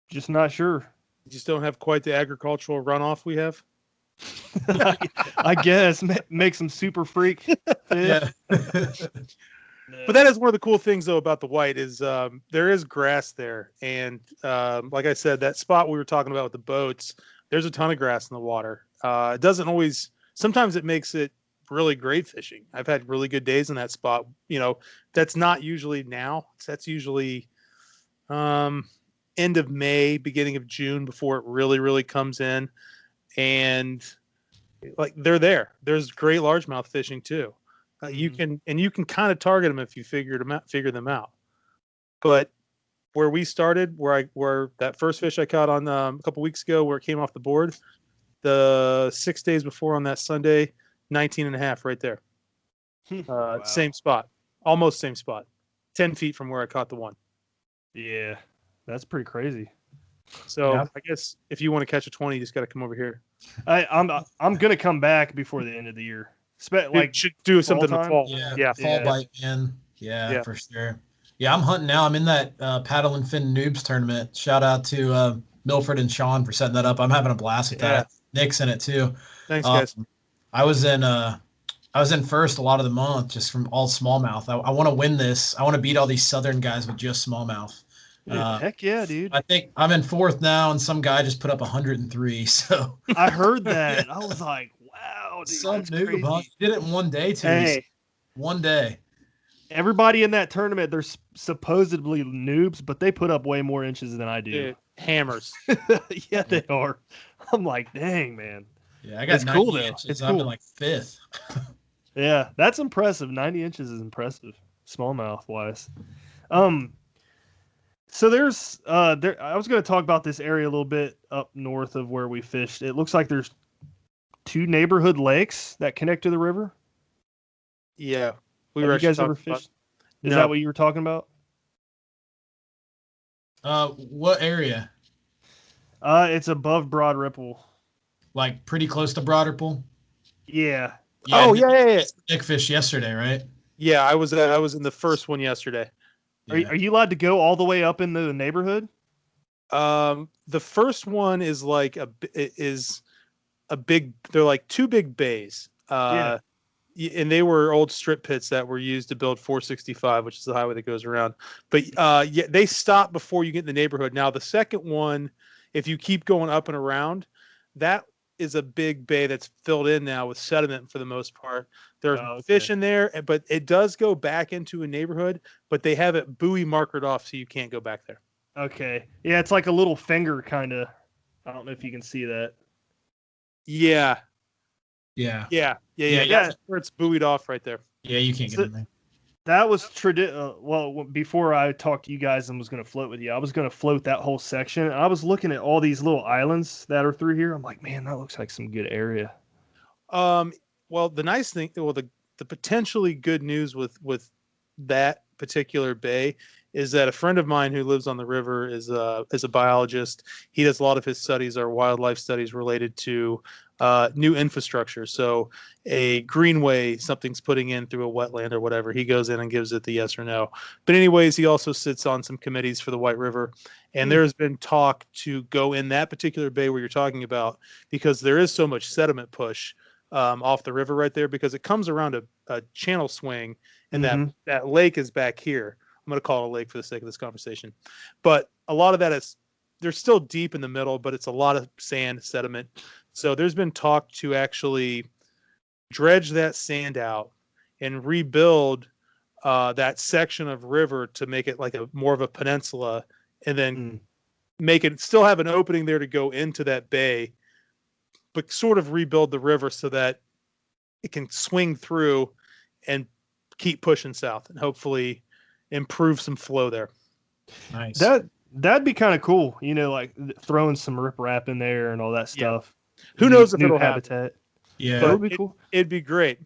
Just not sure. You just don't have quite the agricultural runoff we have. I guess make some super freak fish. Yeah. But that is one of the cool things though about the White is there is grass there, and like I said, that spot we were talking about with the boats, there's a ton of grass in the water. It doesn't always. Sometimes it makes it really great fishing. I've had really good days in that spot. You know, that's not usually now. That's usually end of May, beginning of June before it really comes in. And like they're there. There's great largemouth fishing too. You can kind of target them if you figure them out. But where we started, where that first fish I caught on a couple weeks ago, where it came off the board, the 6 days before on that Sunday, 19.5 right there. Wow. Same spot, almost same spot, 10 feet from where I caught the one. Yeah, that's pretty crazy. So yeah. I guess if you want to catch a 20, you just got to come over here. I'm gonna come back before the end of the year. Like should do something in the fall. Yeah, fall bite in. Yeah, for sure. Yeah, I'm hunting now. I'm in that Paddle and Fin Noobs tournament. Shout out to Milford and Sean for setting that up. I'm having a blast with that. Nick's in it too. Thanks, guys. I was in first a lot of the month just from all smallmouth. I want to win this. I want to beat all these southern guys with just smallmouth. Heck yeah, dude. I think I'm in fourth now, and some guy just put up 103. So I heard that. I was like, wow, dude. Some noob, huh? He did it in one day, too. Hey. One day. Everybody in that tournament, they're supposedly noobs, but they put up way more inches than I do. Dude, hammers. Yeah, they are. I'm like, dang, man. Yeah, I got 90 cool, inches. It's I'm cool. in like fifth. Yeah, that's impressive. 90 inches is impressive, smallmouth wise. So there's I was going to talk about this area a little bit up north of where we fished. It looks like there's 2 neighborhood lakes that connect to the river. Yeah. Have you guys ever fished? Is that what you were talking about? What area? It's above Broad Ripple. Like pretty close to Broad Ripple? Yeah. Yeah. Nick fished yesterday, right? Yeah, I was in the first one yesterday. Yeah. Are you allowed to go all the way up into the neighborhood? The first one is like a big. They're like 2 big bays. And they were old strip pits that were used to build 465, which is the highway that goes around. But they stop before you get in the neighborhood. Now the second one, if you keep going up and around, that is a big bay that's filled in now with sediment for the most part. There's Oh, okay. fish in there, but it does go back into a neighborhood, but they have it buoy markered off so you can't go back there. Okay. Yeah, it's like a little finger kind of. I don't know if you can see that. Yeah. Yeah. Yeah. Yeah. That's where it's buoyed off right there. Yeah, you can't get in there. That was well, before I talked to you guys and was going to float with you, I was going to float that whole section. And I was looking at all these little islands that are through here. I'm like, man, that looks like some good area. Well, the nice thing, the potentially good news with that particular bay is that a friend of mine who lives on the river is a biologist. He does a lot of his studies are wildlife studies related to new infrastructure. So a greenway, something's putting in through a wetland or whatever, he goes in and gives it the yes or no. But anyways, he also sits on some committees for the White River. And there's been talk to go in that particular bay where you're talking about, because there is so much sediment push off the river right there, because it comes around a channel swing, and that lake is back here. I'm going to call it a lake for the sake of this conversation. But a lot of that they're still deep in the middle, but it's a lot of sand sediment. So there's been talk to actually dredge that sand out and rebuild that section of river to make it like more of a peninsula, and then make it still have an opening there to go into that bay, but sort of rebuild the river so that it can swing through and keep pushing south and hopefully improve some flow there. Nice. That'd be kind of cool, like throwing some riprap in there and all that stuff. Who knows if new it'll habitat? happen. Yeah, That would be cool. It'd be great.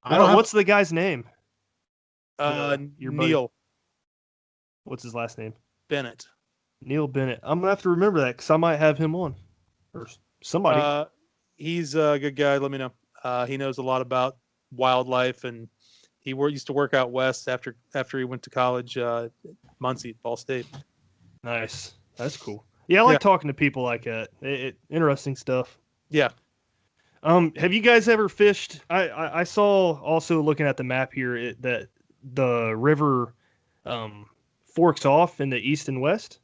What's the guy's name? Your buddy. Neil What's his last name? Bennett. Neil Bennett. I'm gonna have to remember that because I might have him on, or somebody. He's a good guy. Let me know. He knows a lot about wildlife, and he used to work out west after he went to college, Muncie, Ball State. Nice. That's cool. Yeah, I like talking to people like that. Interesting stuff. Yeah. Have you guys ever fished? I saw, also looking at the map here, that the river forks off in the east and west,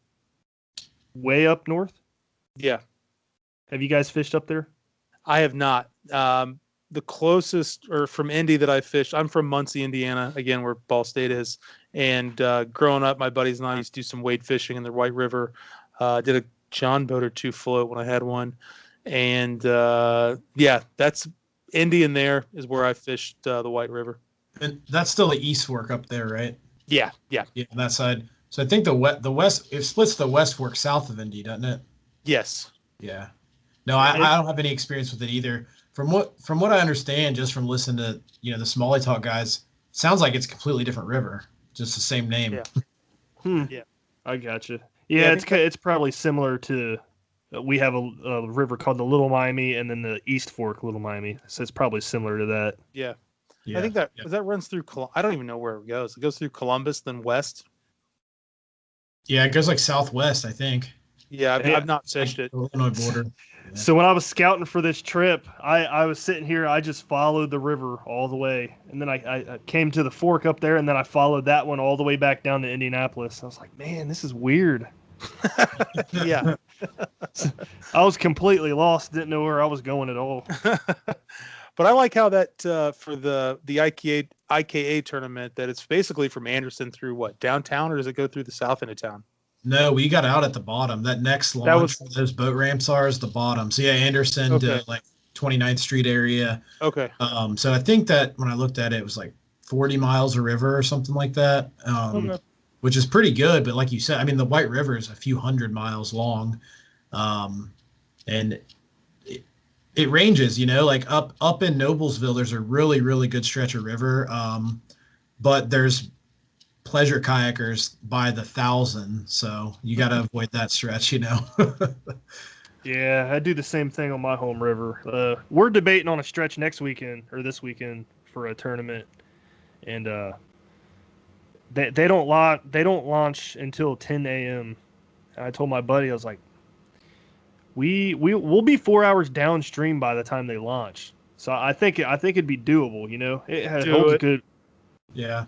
way up north. Yeah. Have you guys fished up there? I have not. The closest, or from Indy that I fished, I'm from Muncie, Indiana, again, where Ball State is. And growing up, my buddies and I used to do some wade fishing in the White River. Did a John boat or two float when I had one. And that's Indy, and there is where I fished the White River. And that's still the East Fork up there, right? Yeah. On that side. So I think the west, it splits the West Fork south of Indy, doesn't it? Yes. Yeah. No, I don't have any experience with it either. From what I understand, just from listening to the Smalley Talk guys, sounds like it's a completely different river, just the same name. Yeah. Yeah. I gotcha. Yeah, it's probably similar to. We have a river called the Little Miami, and then the East Fork Little Miami. So it's probably similar to that. Yeah. I think that runs through. I don't even know where it goes. It goes through Columbus, then west. Yeah, it goes like southwest, I think. Yeah, I've not fished it. Illinois border. Yeah. So when I was scouting for this trip, I was sitting here. I just followed the river all the way, and then I came to the fork up there, and then I followed that one all the way back down to Indianapolis. I was like, man, this is weird. Yeah. I was completely lost. Didn't know where I was going at all. But I like how that for the IKA tournament, that it's basically from Anderson through downtown, or does it go through the south end of town? No, we got out at the bottom. That next launch where those boat ramps are is the bottom. So yeah, Anderson to like 29th Street area. Okay. So I think that when I looked at it, it was like 40 miles of river or something like that. Which is pretty good. But like you said, I mean, the White River is a few hundred miles long. And it ranges, like up in Noblesville, there's a really, really good stretch of river. But there's pleasure kayakers by the thousand. So you got to avoid that stretch, Yeah, I do the same thing on my home river. We're debating on a stretch next weekend or this weekend for a tournament. And, They don't launch until 10 a.m. I told my buddy, I was like, we'll be 4 hours downstream by the time they launch. So I think it'd be doable. It holds good. Yeah.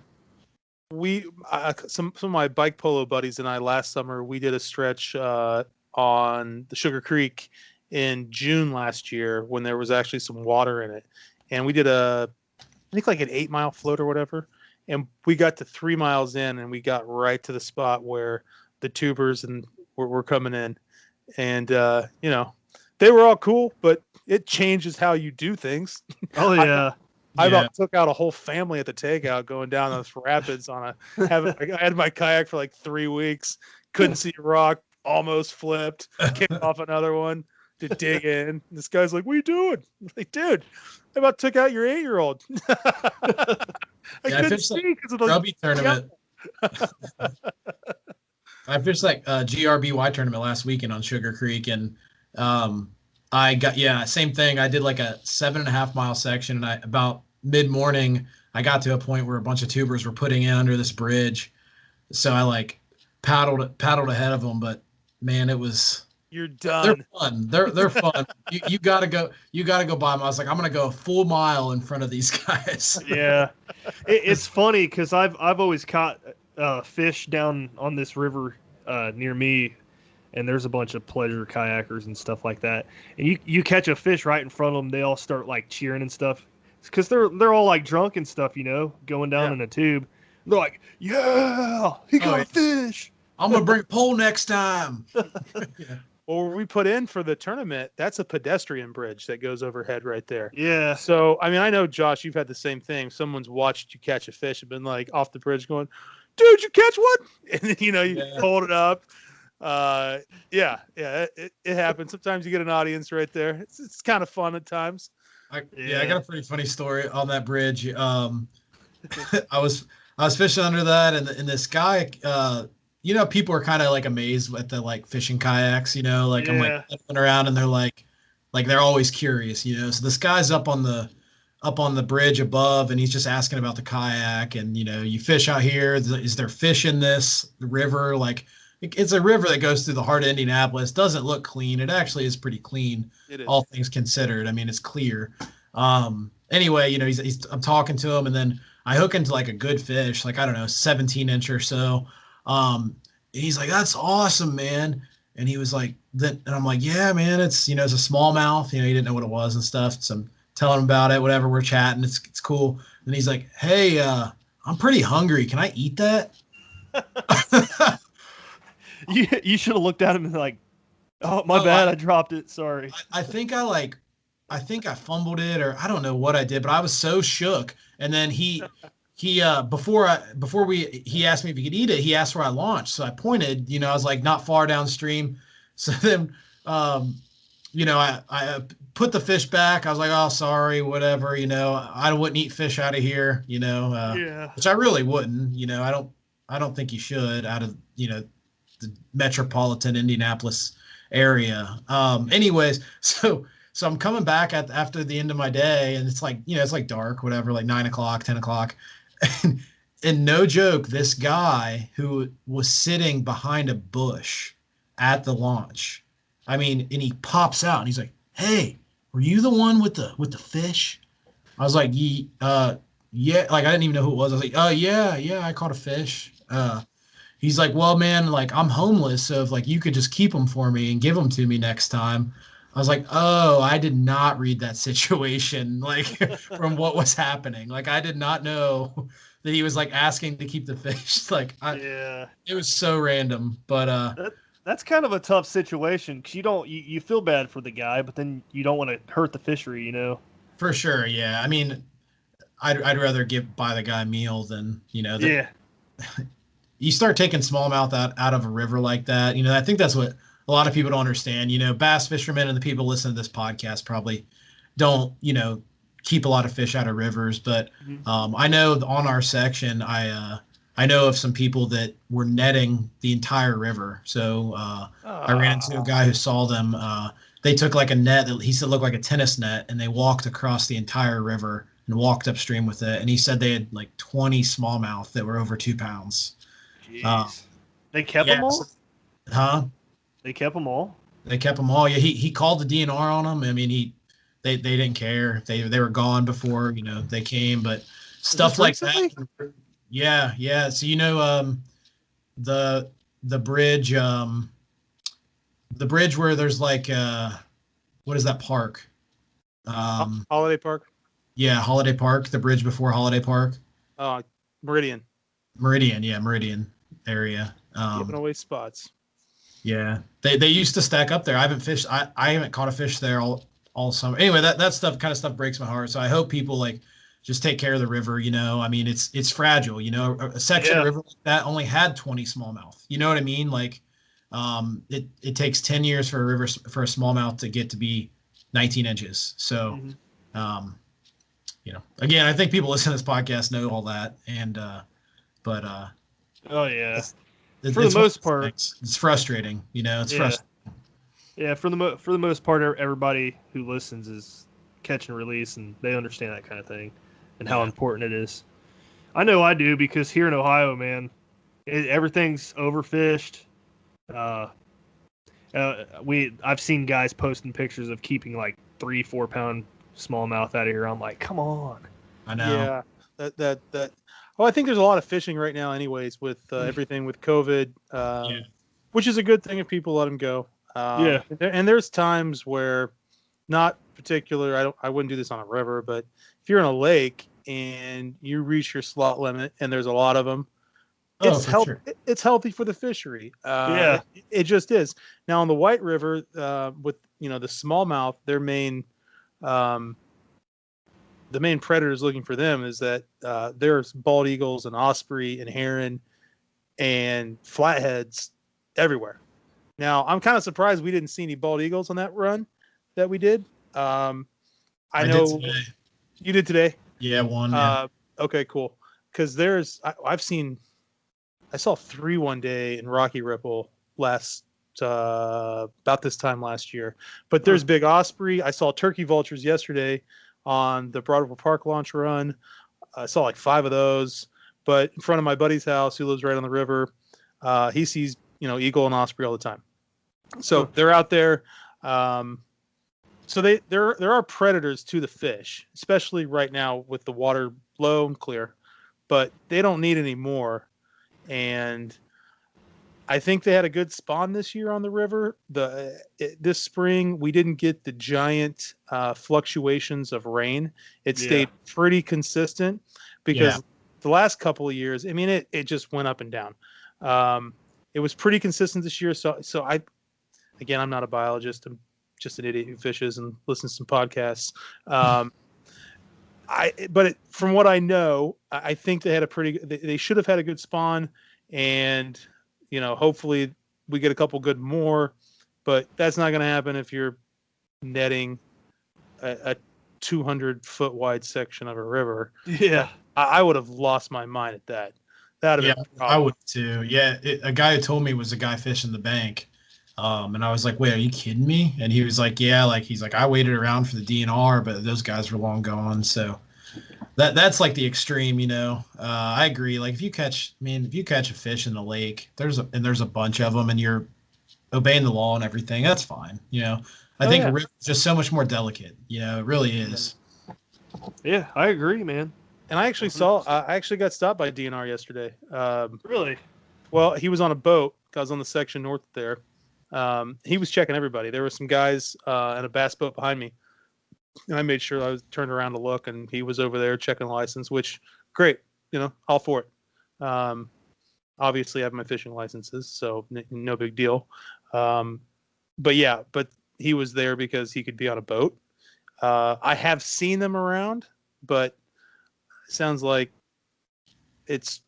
Some of my bike polo buddies and I last summer, we did a stretch on the Sugar Creek, in June last year when there was actually some water in it. And we did I think like an 8-mile float or whatever. And we got to 3 miles in and we got right to the spot where the tubers were coming in. And, they were all cool, but it changes how you do things. Oh yeah. I about took out a whole family at the takeout going down those rapids I had my kayak for like 3 weeks, couldn't see a rock, almost flipped, kicked off another one to dig in. This guy's like, "What are you doing?" I'm like, dude, I about took out your 8-year-old. I couldn't see because of the rugby tournament. I fished like a GRBY tournament last weekend on Sugar Creek, and I got same thing. I did like a 7.5 mile section, and about mid-morning I got to a point where a bunch of tubers were putting in under this bridge, so I like paddled ahead of them. But man, it was you're done. They're fun. They're fun. You gotta go by them. I was like, I'm gonna go a full mile in front of these guys. Yeah, it's funny because I've always caught fish down on this river near me. And there's a bunch of pleasure kayakers and stuff like that. And you catch a fish right in front of them, they all start like cheering and stuff. It's because they're all like drunk and stuff, going down in a tube. They're like, "Yeah, he got a fish. I'm gonna bring a pole next time." Well, where we put in for the tournament, that's a pedestrian bridge that goes overhead right there. Yeah. So I mean, I know Josh, you've had the same thing. Someone's watched you catch a fish and been like off the bridge going, "Dude, you catch one?" And then you hold it up. It happens. Sometimes you get an audience right there. It's kind of fun at times. I got a pretty funny story on that bridge. I was fishing under that, and this guy, people are kind of like amazed at the like fishing kayaks, I'm like looking around, and they're like they're always curious, So this guy's up on the bridge above, and he's just asking about the kayak, and you fish out here. Is there fish in this river? Like, it's a river that goes through the heart of Indianapolis. Doesn't look clean. It actually is pretty clean, all things considered. I mean, it's clear. Anyway, I'm talking to him, and then I hook into like a good fish, like, I don't know, 17-inch or so. He's like, "That's awesome, man." And he was like, and I'm like, "Yeah, man, it's, it's a smallmouth." He didn't know what it was and stuff. So I'm telling him about it, whatever. We're chatting. It's cool. And he's like, "Hey, I'm pretty hungry. Can I eat that?" You should have looked at him and like, "Oh, my bad, I dropped it. Sorry." I think I fumbled it, or I don't know what I did, but I was so shook. And then he before he asked me if he could eat it, he asked where I launched. So I pointed, I was like not far downstream. So then, I put the fish back. I was like, "Oh, sorry, whatever. I wouldn't eat fish out of here. Which I really wouldn't. I don't think you should out of the metropolitan Indianapolis area. Anyways, so I'm coming back after the end of my day, and it's like, it's like dark, whatever, like 9 o'clock, 10 o'clock. And no joke, this guy who was sitting behind a bush at the launch, I mean, and he pops out and he's like, "Hey, were you the one with the fish?" I was like, yeah, like I didn't even know who it was. I was like, "Oh yeah, I caught a fish." He's like, "Well, man, like I'm homeless, so if like you could just keep them for me and give them to me next time." I was like, "Oh, I did not read that situation, like from what was happening. Like I did not know that he was like asking to keep the fish." Like, it was so random. But that's kind of a tough situation because you feel bad for the guy, but then you don't want to hurt the fishery, For sure, yeah. I mean, I'd rather buy the guy a meal than You start taking smallmouth out of a river like that. I think that's what a lot of people don't understand. Bass fishermen and the people listening to this podcast probably don't, keep a lot of fish out of rivers. But I know on our section, I know of some people that were netting the entire river. So I ran into a guy who saw them. They took like a net that he said looked like a tennis net, and they walked across the entire river and walked upstream with it. And he said they had like 20 smallmouth that were over 2 pounds. They kept them all? Huh? They kept them all? They kept them all. Yeah, he called the DNR on them. I mean, they didn't care. They were gone before, they came, but stuff like that. Yeah. So, the bridge where there's like, what is that park? Holiday Park. Yeah, Holiday Park, the bridge before Holiday Park. Meridian. Meridian area. Giving away spots. Yeah, they used to stack up there. I haven't fished. I haven't caught a fish there all summer. Anyway, that stuff breaks my heart. So I hope people like just take care of the river. You know, I mean, it's fragile. You know, a section of river like that only had 20 smallmouth. You know what I mean? Like, it takes 10 years for a smallmouth to get to be 19 inches. So, you know, again, I think people listening to this podcast know all that, and but oh yeah. For the most part, it's frustrating. You know, it's frustrating. Yeah, for the most part, everybody who listens is catch and release, and they understand that kind of thing and how important it is. I know I do, because here in Ohio, man, everything's overfished. I've seen guys posting pictures of keeping like 3-4 pound smallmouth out of here. I'm like, come on. I know. Yeah, that. Well, I think there's a lot of fishing right now, anyways, with everything with COVID, which is a good thing if people let them go. And there's times where, not particular, I wouldn't do this on a river, but if you're in a lake and you reach your slot limit and there's a lot of them, it's healthy for the fishery. It just is. Now on the White River, with the smallmouth, their main the main predators looking for them is that there's bald eagles and osprey and heron and flatheads everywhere. Now, I'm kind of surprised we didn't see any bald eagles on that run that we did. I know did today. You did today? Yeah, one. Yeah. Okay, cool. Because I saw 3 one day in Rocky Ripple about this time last year. But there's big osprey. I saw turkey vultures yesterday on the Broadway Park launch run. I saw like 5 of those. But in front of my buddy's house, who lives right on the river, he sees eagle and osprey all the time. So they're out there. So there are predators to the fish, especially right now with the water low and clear. But they don't need any more. And I think they had a good spawn this year on the river. This spring, we didn't get the giant fluctuations of rain. It stayed pretty consistent, because the last couple of years, I mean, it just went up and down. It was pretty consistent this year. So I'm not a biologist. I'm just an idiot who fishes and listens to some podcasts. From what I know, I think they had they should have had a good spawn, and hopefully we get a couple good more, but that's not going to happen if you're netting a 200-foot wide section of a river. Yeah, I would have lost my mind at that. That'd have been a problem. I would too. Yeah, a guy who told me was a guy fishing the bank. And I was like, wait, are you kidding me? And he was like, yeah, he's like, I waited around for the DNR, but those guys were long gone. So that's like the extreme, I agree. Like if you catch a fish in the lake, there's a bunch of them and you're obeying the law and everything, that's fine. I think a river is just so much more delicate. It really is. Yeah, I agree, man. And I actually got stopped by DNR yesterday. Really? Well, he was on a boat. I was on the section north there. He was checking everybody. There were some guys in a bass boat behind me, and I made sure I was turned around to look, and he was over there checking the license, which great, all for it. Obviously I have my fishing licenses, so no big deal. But he was there because he could be on a boat. I have seen them around, but it sounds like it's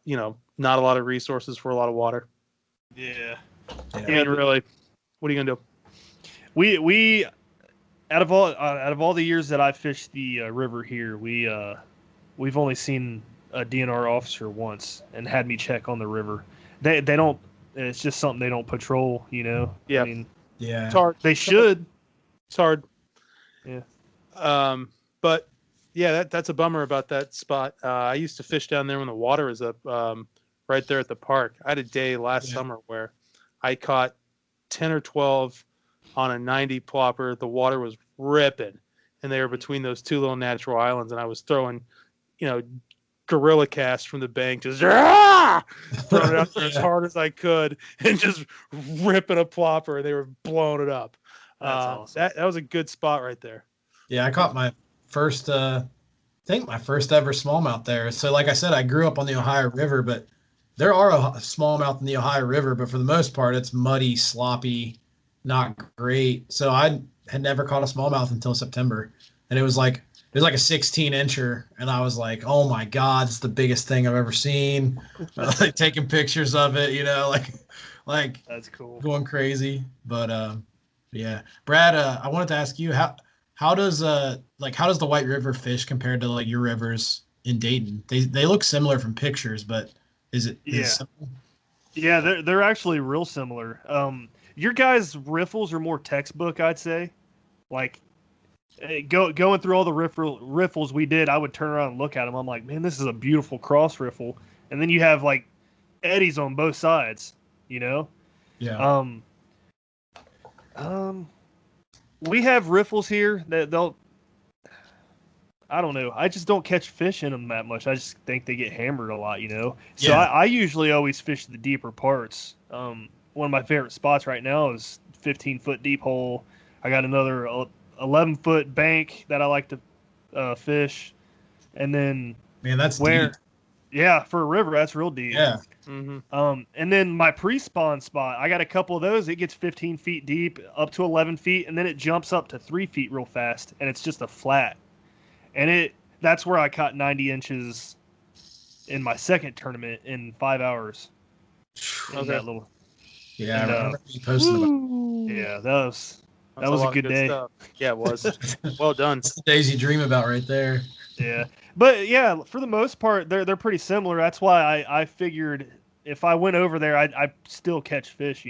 not a lot of resources for a lot of water. Yeah. I mean, really, what are you gonna do? We out of all the years that I fished the river here, we've only seen a DNR officer once, and had me check on the river. They don't. It's just something they don't patrol. Yeah. I mean, it's hard. They should. It's hard. Yeah. But yeah, that's a bummer about that spot. I used to fish down there when the water was up, right there at the park. I had a day last summer where I caught 10 or 12 on a 90 plopper. The water was ripping, and they were between those 2 little natural islands, and I was throwing, gorilla cast from the bank, just throwing it out there as hard as I could, and just ripping a plopper, and they were blowing it up. That's awesome. That was a good spot right there. Yeah, I caught my first, I think my first ever smallmouth there. So, like I said, I grew up on the Ohio River, but there are a smallmouth in the Ohio River, but for the most part, it's muddy, sloppy, not great. So I had never caught a smallmouth until September, and it was like a 16-incher, and I was like, oh my god, it's the biggest thing I've ever seen. Like taking pictures of it, like That's cool. going crazy. But yeah, Brad, I wanted to ask you how does the White River fish compared to like your rivers in Dayton? They look similar from pictures, but is it similar? Yeah, they're actually real similar. Your guys' riffles are more textbook, I'd say. Like going through all the riffles we did, I would turn around and look at them. I'm like, man, this is a beautiful cross riffle. And then you have like eddies on both sides, Yeah. We have riffles here that I don't know. I just don't catch fish in them that much. I just think they get hammered a lot, So Yeah. I usually always fish the deeper parts. One of my favorite spots right now is 15-foot deep hole. I got another 11-foot bank that I like to fish. And then Man, that's where, deep. yeah, for a river, that's real deep. Yeah. Mm-hmm. And then my pre-spawn spot, I got a couple of those. It gets 15 feet deep, up to 11 feet, and then it jumps up to 3 feet real fast, and it's just a flat. And that's where I caught 90 inches in my second tournament in 5 hours. Okay. That little, Yeah, And, I remember you posting about yeah, that was That's a lot of good day. stuff. Yeah, it was. Well done. That's the days you dream about right there. Yeah, but yeah, for the most part, they're pretty similar. That's why I figured if I went over there, I'd still catch fish.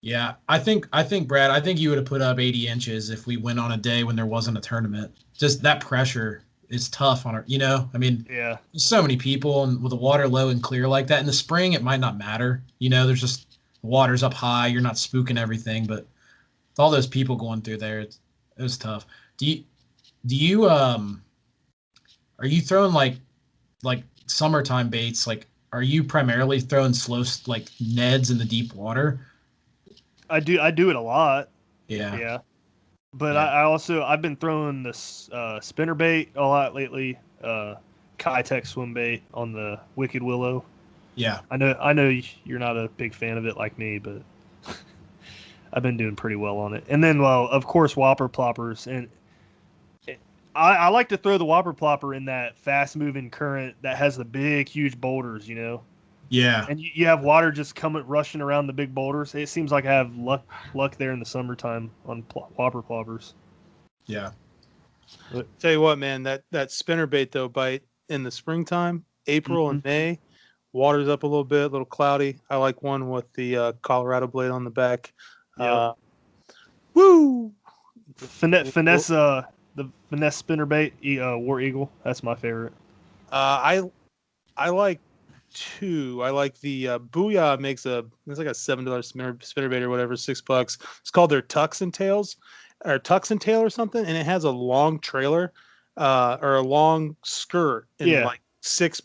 Yeah, I think Brad, I think you would have put up 80 inches if we went on a day when there wasn't a tournament. Just that pressure is tough on our, I mean, Yeah, there's so many people, and with the water low and clear like that in the spring, it might not matter. There's just the water's up high, you're not spooking everything, but with all those people going through there, it was tough. Do you are you throwing like summertime baits? Like, are you primarily throwing slow like Neds in the deep water? I do it a lot. Yeah. Yeah, but Yeah. I've been throwing this spinner bait a lot lately. Kitech swim bait on the Wicked Willow. Yeah. I know you're not a big fan of it like me, but I've been doing pretty well on it. And then, well, of course, whopper ploppers. And I like to throw the whopper plopper in that fast-moving current that has the big, huge boulders, Yeah. And you have water just rushing around the big boulders. It seems like I have luck there in the summertime on whopper ploppers. Yeah. Tell you what, man, that spinner bait though bite in the springtime, April and May, water's up a little bit, a little cloudy. I like one with the Colorado blade on the back. Yep. Woo! Finesse the finesse spinner bait, War Eagle. That's my favorite. I like two. I like the Booyah makes it's like a $7 spinner bait or whatever, $6. It's called their Tux and Tails or Tux and Tail or something, and it has a long trailer or a long skirt and like six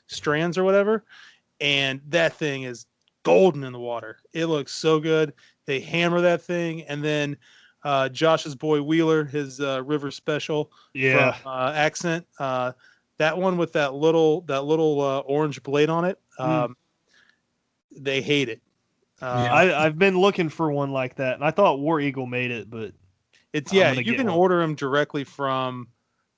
strands or whatever, and that thing is golden in the water. It looks so good. They hammer that thing, and then Josh's boy Wheeler, his River Special from Accent, that one with that little orange blade on it. They hate it. I've been looking for one like that, and I thought War Eagle made it, but it's you can order them directly from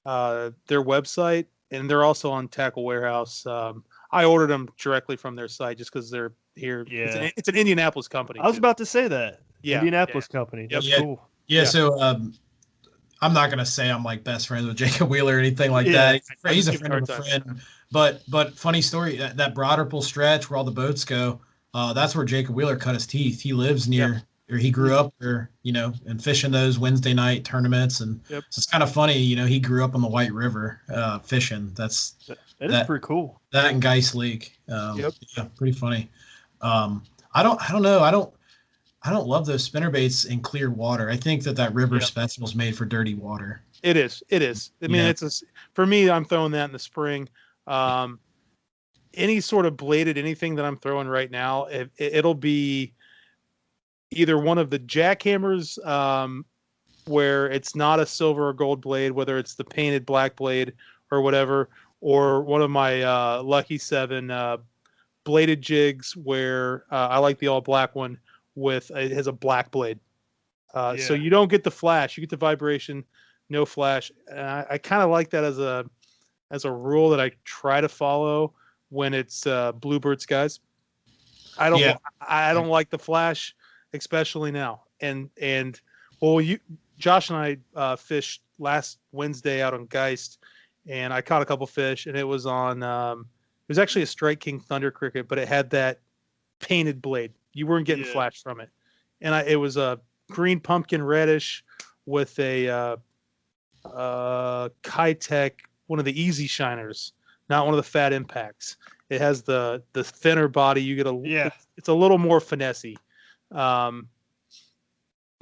their website, and they're also on Tackle Warehouse. I ordered them directly from their site just because they're here. Yeah, it's an Indianapolis company. I was about to say that. Yeah, Indianapolis company. That's cool. Yeah. So I'm not gonna say I'm like best friends with Jacob Wheeler or anything like that. He's a friend of a friend. But funny story, that Broderpool stretch where all the boats go, that's where Jacob Wheeler cut his teeth. He lives near, or he grew up there, and fishing those Wednesday night tournaments. And so it's kind of funny, he grew up on the White River fishing. That is pretty cool. That and Geist Lake. Yeah, pretty funny. I don't know. I don't love those spinner baits in clear water. I think that river special is made for dirty water. It is. I mean, for me, I'm throwing that in the spring. Any sort of bladed anything that I'm throwing right now, it'll be either one of the jackhammers, where it's not a silver or gold blade, whether it's the painted black blade or whatever, or one of my Lucky 7 bladed jigs where I like the all black one with it has a black blade. So you don't get the flash, you get the vibration, no flash. And I kind of like that as a rule that I try to follow when it's bluebird skies. I don't like the flash, especially now. And well, Josh and I fished last Wednesday out on Geist, and I caught a couple fish, and it was on it was actually a Strike King Thunder cricket, but it had that painted blade. You weren't getting flash from it. And it was a green pumpkin reddish with a Kitech, one of the easy shiners, not one of the fat impacts. It has the thinner body. You get it's a little more finessey. But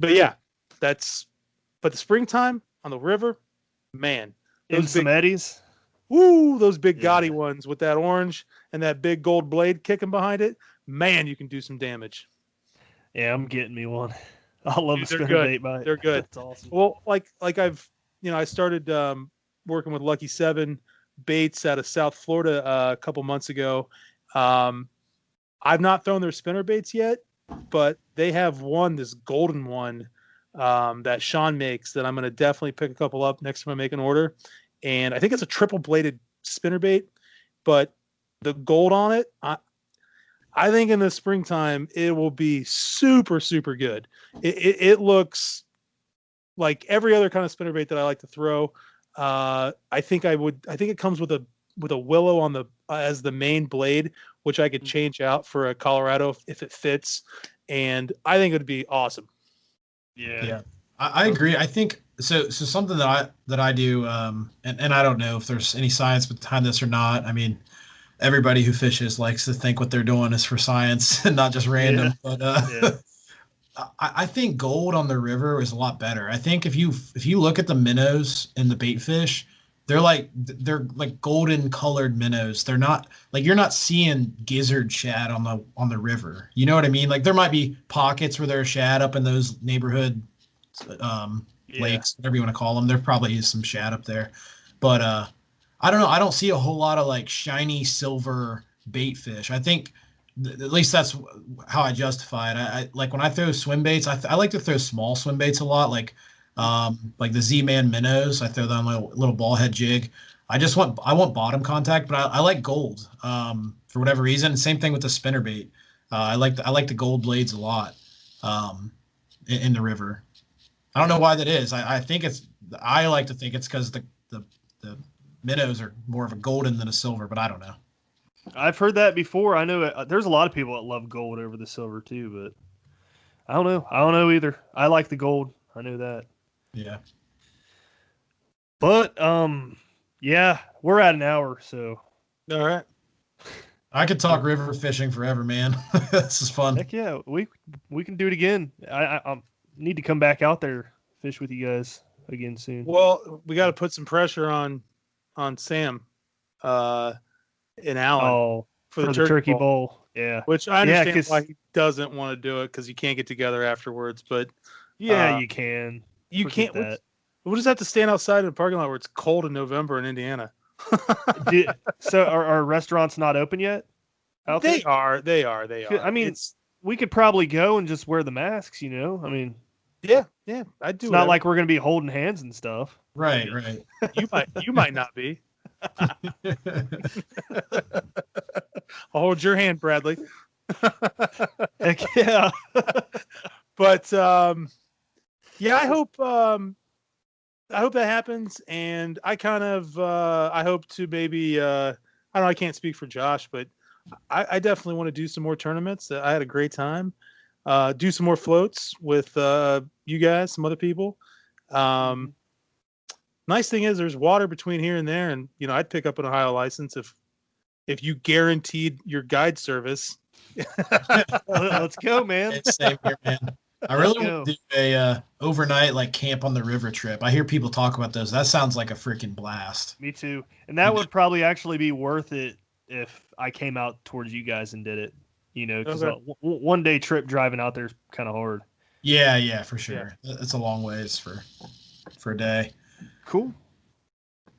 yeah, but the springtime on the river, man. In some eddies. Woo, those big gaudy ones with that orange and that big gold blade kicking behind it. Man, you can do some damage. Yeah, I'm getting me one. I love the spinnerbait bite. They're good. That's awesome. Well, like I started working with Lucky 7 baits out of South Florida a couple months ago. I've not thrown their spinner baits yet, but they have this golden one that Sean makes that I'm going to definitely pick a couple up next time I make an order. And I think it's a triple bladed spinnerbait, but the gold on it, I think in the springtime it will be super, super good. It looks like every other kind of spinnerbait that I like to throw. I think it comes with a willow on the as the main blade, which I could change out for a Colorado if it fits, and I think it would be awesome. Yeah, I agree. I think so something that I do, and I don't know if there's any science behind this or not. I mean, everybody who fishes likes to think what they're doing is for science and not just random. But I think gold on the river is a lot better. I think if you look at the minnows and the bait fish, they're like golden colored minnows. They're not like, you're not seeing gizzard shad on the river. You know what I mean? Like there might be pockets where there's shad up in those neighborhood lakes, whatever you want to call them. There probably is some shad up there, but I don't know. I don't see a whole lot of like shiny silver bait fish. I think at least that's how I justify it. I like when I throw swim baits, I like to throw small swim baits a lot, like the Z-Man minnows. I throw that on a little ball head jig. I want bottom contact, but I like gold for whatever reason. Same thing with the spinnerbait. I like the gold blades a lot in the river. I don't know why that is. I like to think it's because the minnows are more of a golden than a silver, but I don't know. I've heard that before. I know there's a lot of people that love gold over the silver too, but I don't know. I don't know either. I like the gold. I know that. Yeah. But yeah, we're at an hour, so. All right. I could talk river fishing forever, man. This is fun. Heck yeah, we can do it again. I need to come back out there, fish with you guys again soon. Well, we got to put some pressure on Sam and Alan for the turkey bowl. Yeah, which I understand why he doesn't want to do it, because you can't get together afterwards. But yeah, you can. You can't. We'll just have to stand outside in the parking lot where it's cold in November in Indiana. So are restaurants not open yet? They are. I mean, we could probably go and just wear the masks. I mean, yeah, I do. It's not like we're gonna be holding hands and stuff. Right. You might not be. I'll hold your hand, Bradley. Heck yeah. But yeah, I hope that happens, and I kind of I hope to maybe I don't know, I can't speak for Josh, but I definitely want to do some more tournaments. I had a great time. Do some more floats with you guys, some other people. Nice thing is there's water between here and there, and I'd pick up an Ohio license if you guaranteed your guide service. Let's go, man. It's same here, man. I really want to do a overnight like camp on the river trip. I hear people talk about those. That sounds like a freaking blast. Me too. And that would probably actually be worth it if I came out towards you guys and did it. Because Okay. one day trip driving out there is kind of hard. Yeah, for sure. It's a long ways for a day. Cool.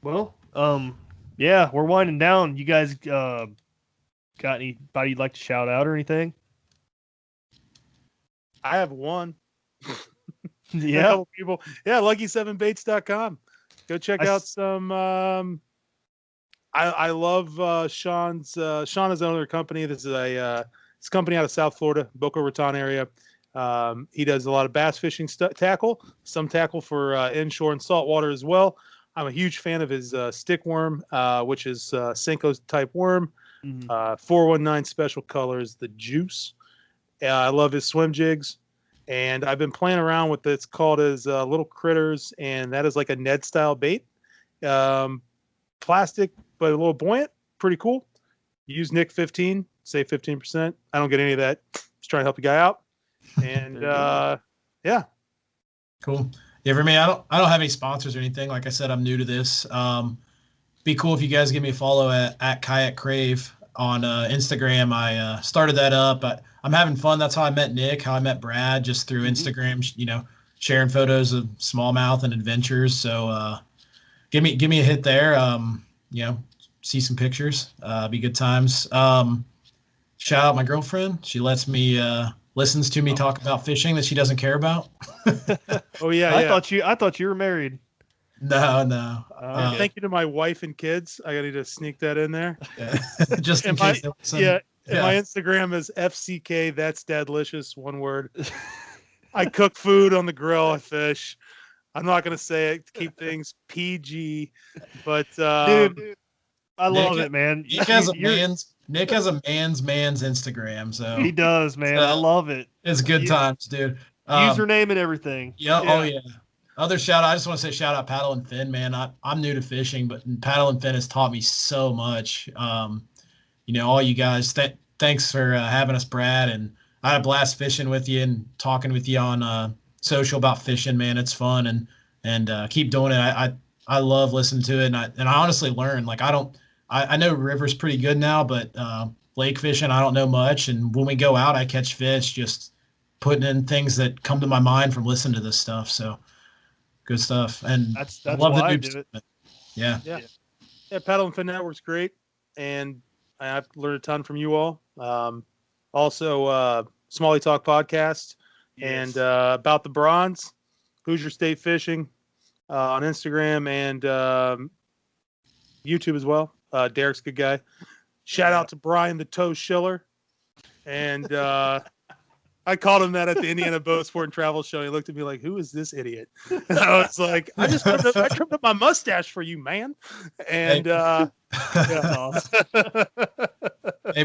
Well, yeah, we're winding down. You guys got anybody you'd like to shout out or anything? I have one. A Yeah. couple people. Yeah, lucky7baits.com. Go check out some. I love Sean's. Sean has another company. This is it's a company out of South Florida, Boca Raton area. He does a lot of bass fishing tackle, some tackle for inshore and saltwater as well. I'm a huge fan of his stick worm, which is Senko type worm. 419 special colors, the juice. I love his swim jigs, and I've been playing around with it's called his little critters, and that is like a Ned style bait. Plastic, but a little buoyant, pretty cool. Use Nick 15, save 15%. I don't get any of that. Just trying to help the guy out. And yeah. Cool. Yeah, for me, I don't have any sponsors or anything. Like I said, I'm new to this. Be cool if you guys give me a follow at Kayak Crave on Instagram. I started that up. I'm having fun. That's how I met Nick, how I met Brad, just through Instagram, sharing photos of smallmouth and adventures. So give me a hit there. See some pictures. Be good times. Shout out my girlfriend. She lets me listens to me talk about fishing that she doesn't care about. Oh yeah. I thought you were married. No. Thank you to my wife and kids. I got to sneak that in there. Just in case. My Instagram is FCK. That's Dadlicious. One word. I cook food on the grill. I fish. I'm not going to say it to keep things PG, but dude, I love it, man. Nick has a man's Instagram, so he does, man. I love it. It's good times, dude. Username and everything. Yeah. Oh yeah. Other shout out. I just want to say shout out Paddle and Fin, man. I'm new to fishing, but Paddle and Fin has taught me so much. All you guys. Thanks for having us, Brad, and I had a blast fishing with you and talking with you on social about fishing, man. It's fun and keep doing it. I love listening to it, and I honestly learn. Like I know river's pretty good now, but lake fishing I don't know much. And when we go out, I catch fish just putting in things that come to my mind from listening to this stuff. So good stuff, and that's I love why the I new do it. Yeah. Paddle and Fin Network's great, and I've learned a ton from you all. Also, Smalley Talk podcast. Yes. And about the bronze, Hoosier State Fishing on Instagram and YouTube as well. Derek's a good guy. Shout out to Brian the Toe Schiller. And I called him that at the Indiana Boat Sport and Travel Show. He looked at me like, "Who is this idiot?" And I was like, I trimmed up my mustache for you, man. And hey,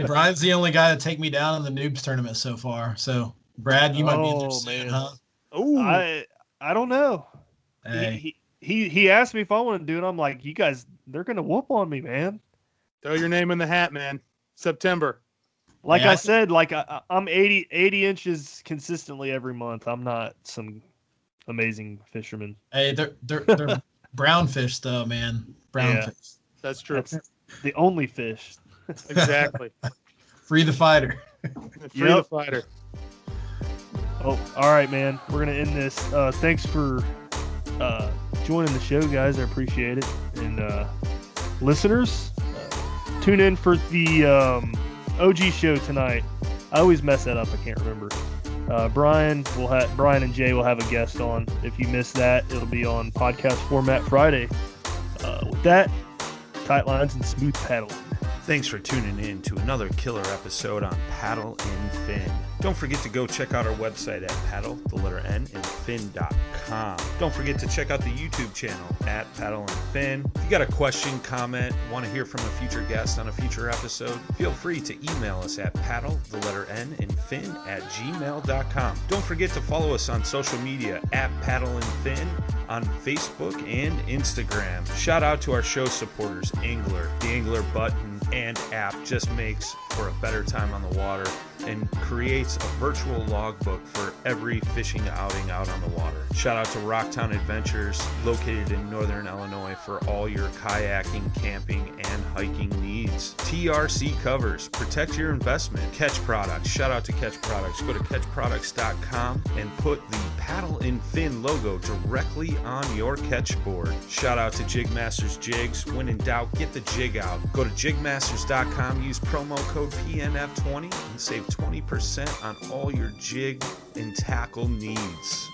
Brian's the only guy to take me down in the noobs tournament so far. So Brad, you might be interested, man. huh? Ooh. I don't know. Hey. He asked me if I wanted to do it. I'm like, you guys, they're gonna whoop on me, man. Throw your name in the hat, man. September. Like I said, like I'm 80 inches consistently every month. I'm not some amazing fisherman. Hey, they're brown fish though, man. Brown fish. That's true. That's the only fish. Exactly. Free the fighter. Free the fighter. Oh, all right, man. We're gonna end this. Thanks for joining the show, guys. I appreciate it. And listeners, tune in for the OG show tonight. I always mess that up. I can't remember. Brian and Jay will have a guest on. If you missed that, it'll be on podcast format Friday. With that, tight lines and smooth paddle. Thanks for tuning in to another killer episode on Paddle and Fin. Don't forget to go check out our website at paddle_and fin.com. Don't forget to check out the YouTube channel at Paddle and Fin. If you got a question, comment, want to hear from a future guest on a future episode, feel free to email us at paddle_and fin@gmail.com. Don't forget to follow us on social media at Paddle and Fin on Facebook and Instagram. Shout out to our show supporters, Angler, the Angler Button, and app just makes for a better time on the water and creates a virtual logbook for every fishing outing out on the water. Shout out to Rocktown Adventures, located in northern Illinois, for all your kayaking, camping, and hiking needs. TRC Covers, protect your investment. Ketch Products, shout out to Ketch Products. Go to catchproducts.com and put the paddle and fin logo directly on your catch board. Shout out to JigMasters Jigs. When in doubt, get the jig out. Go to JigMasters.com, use promo code PNF20 and save 20% on all your jig and tackle needs.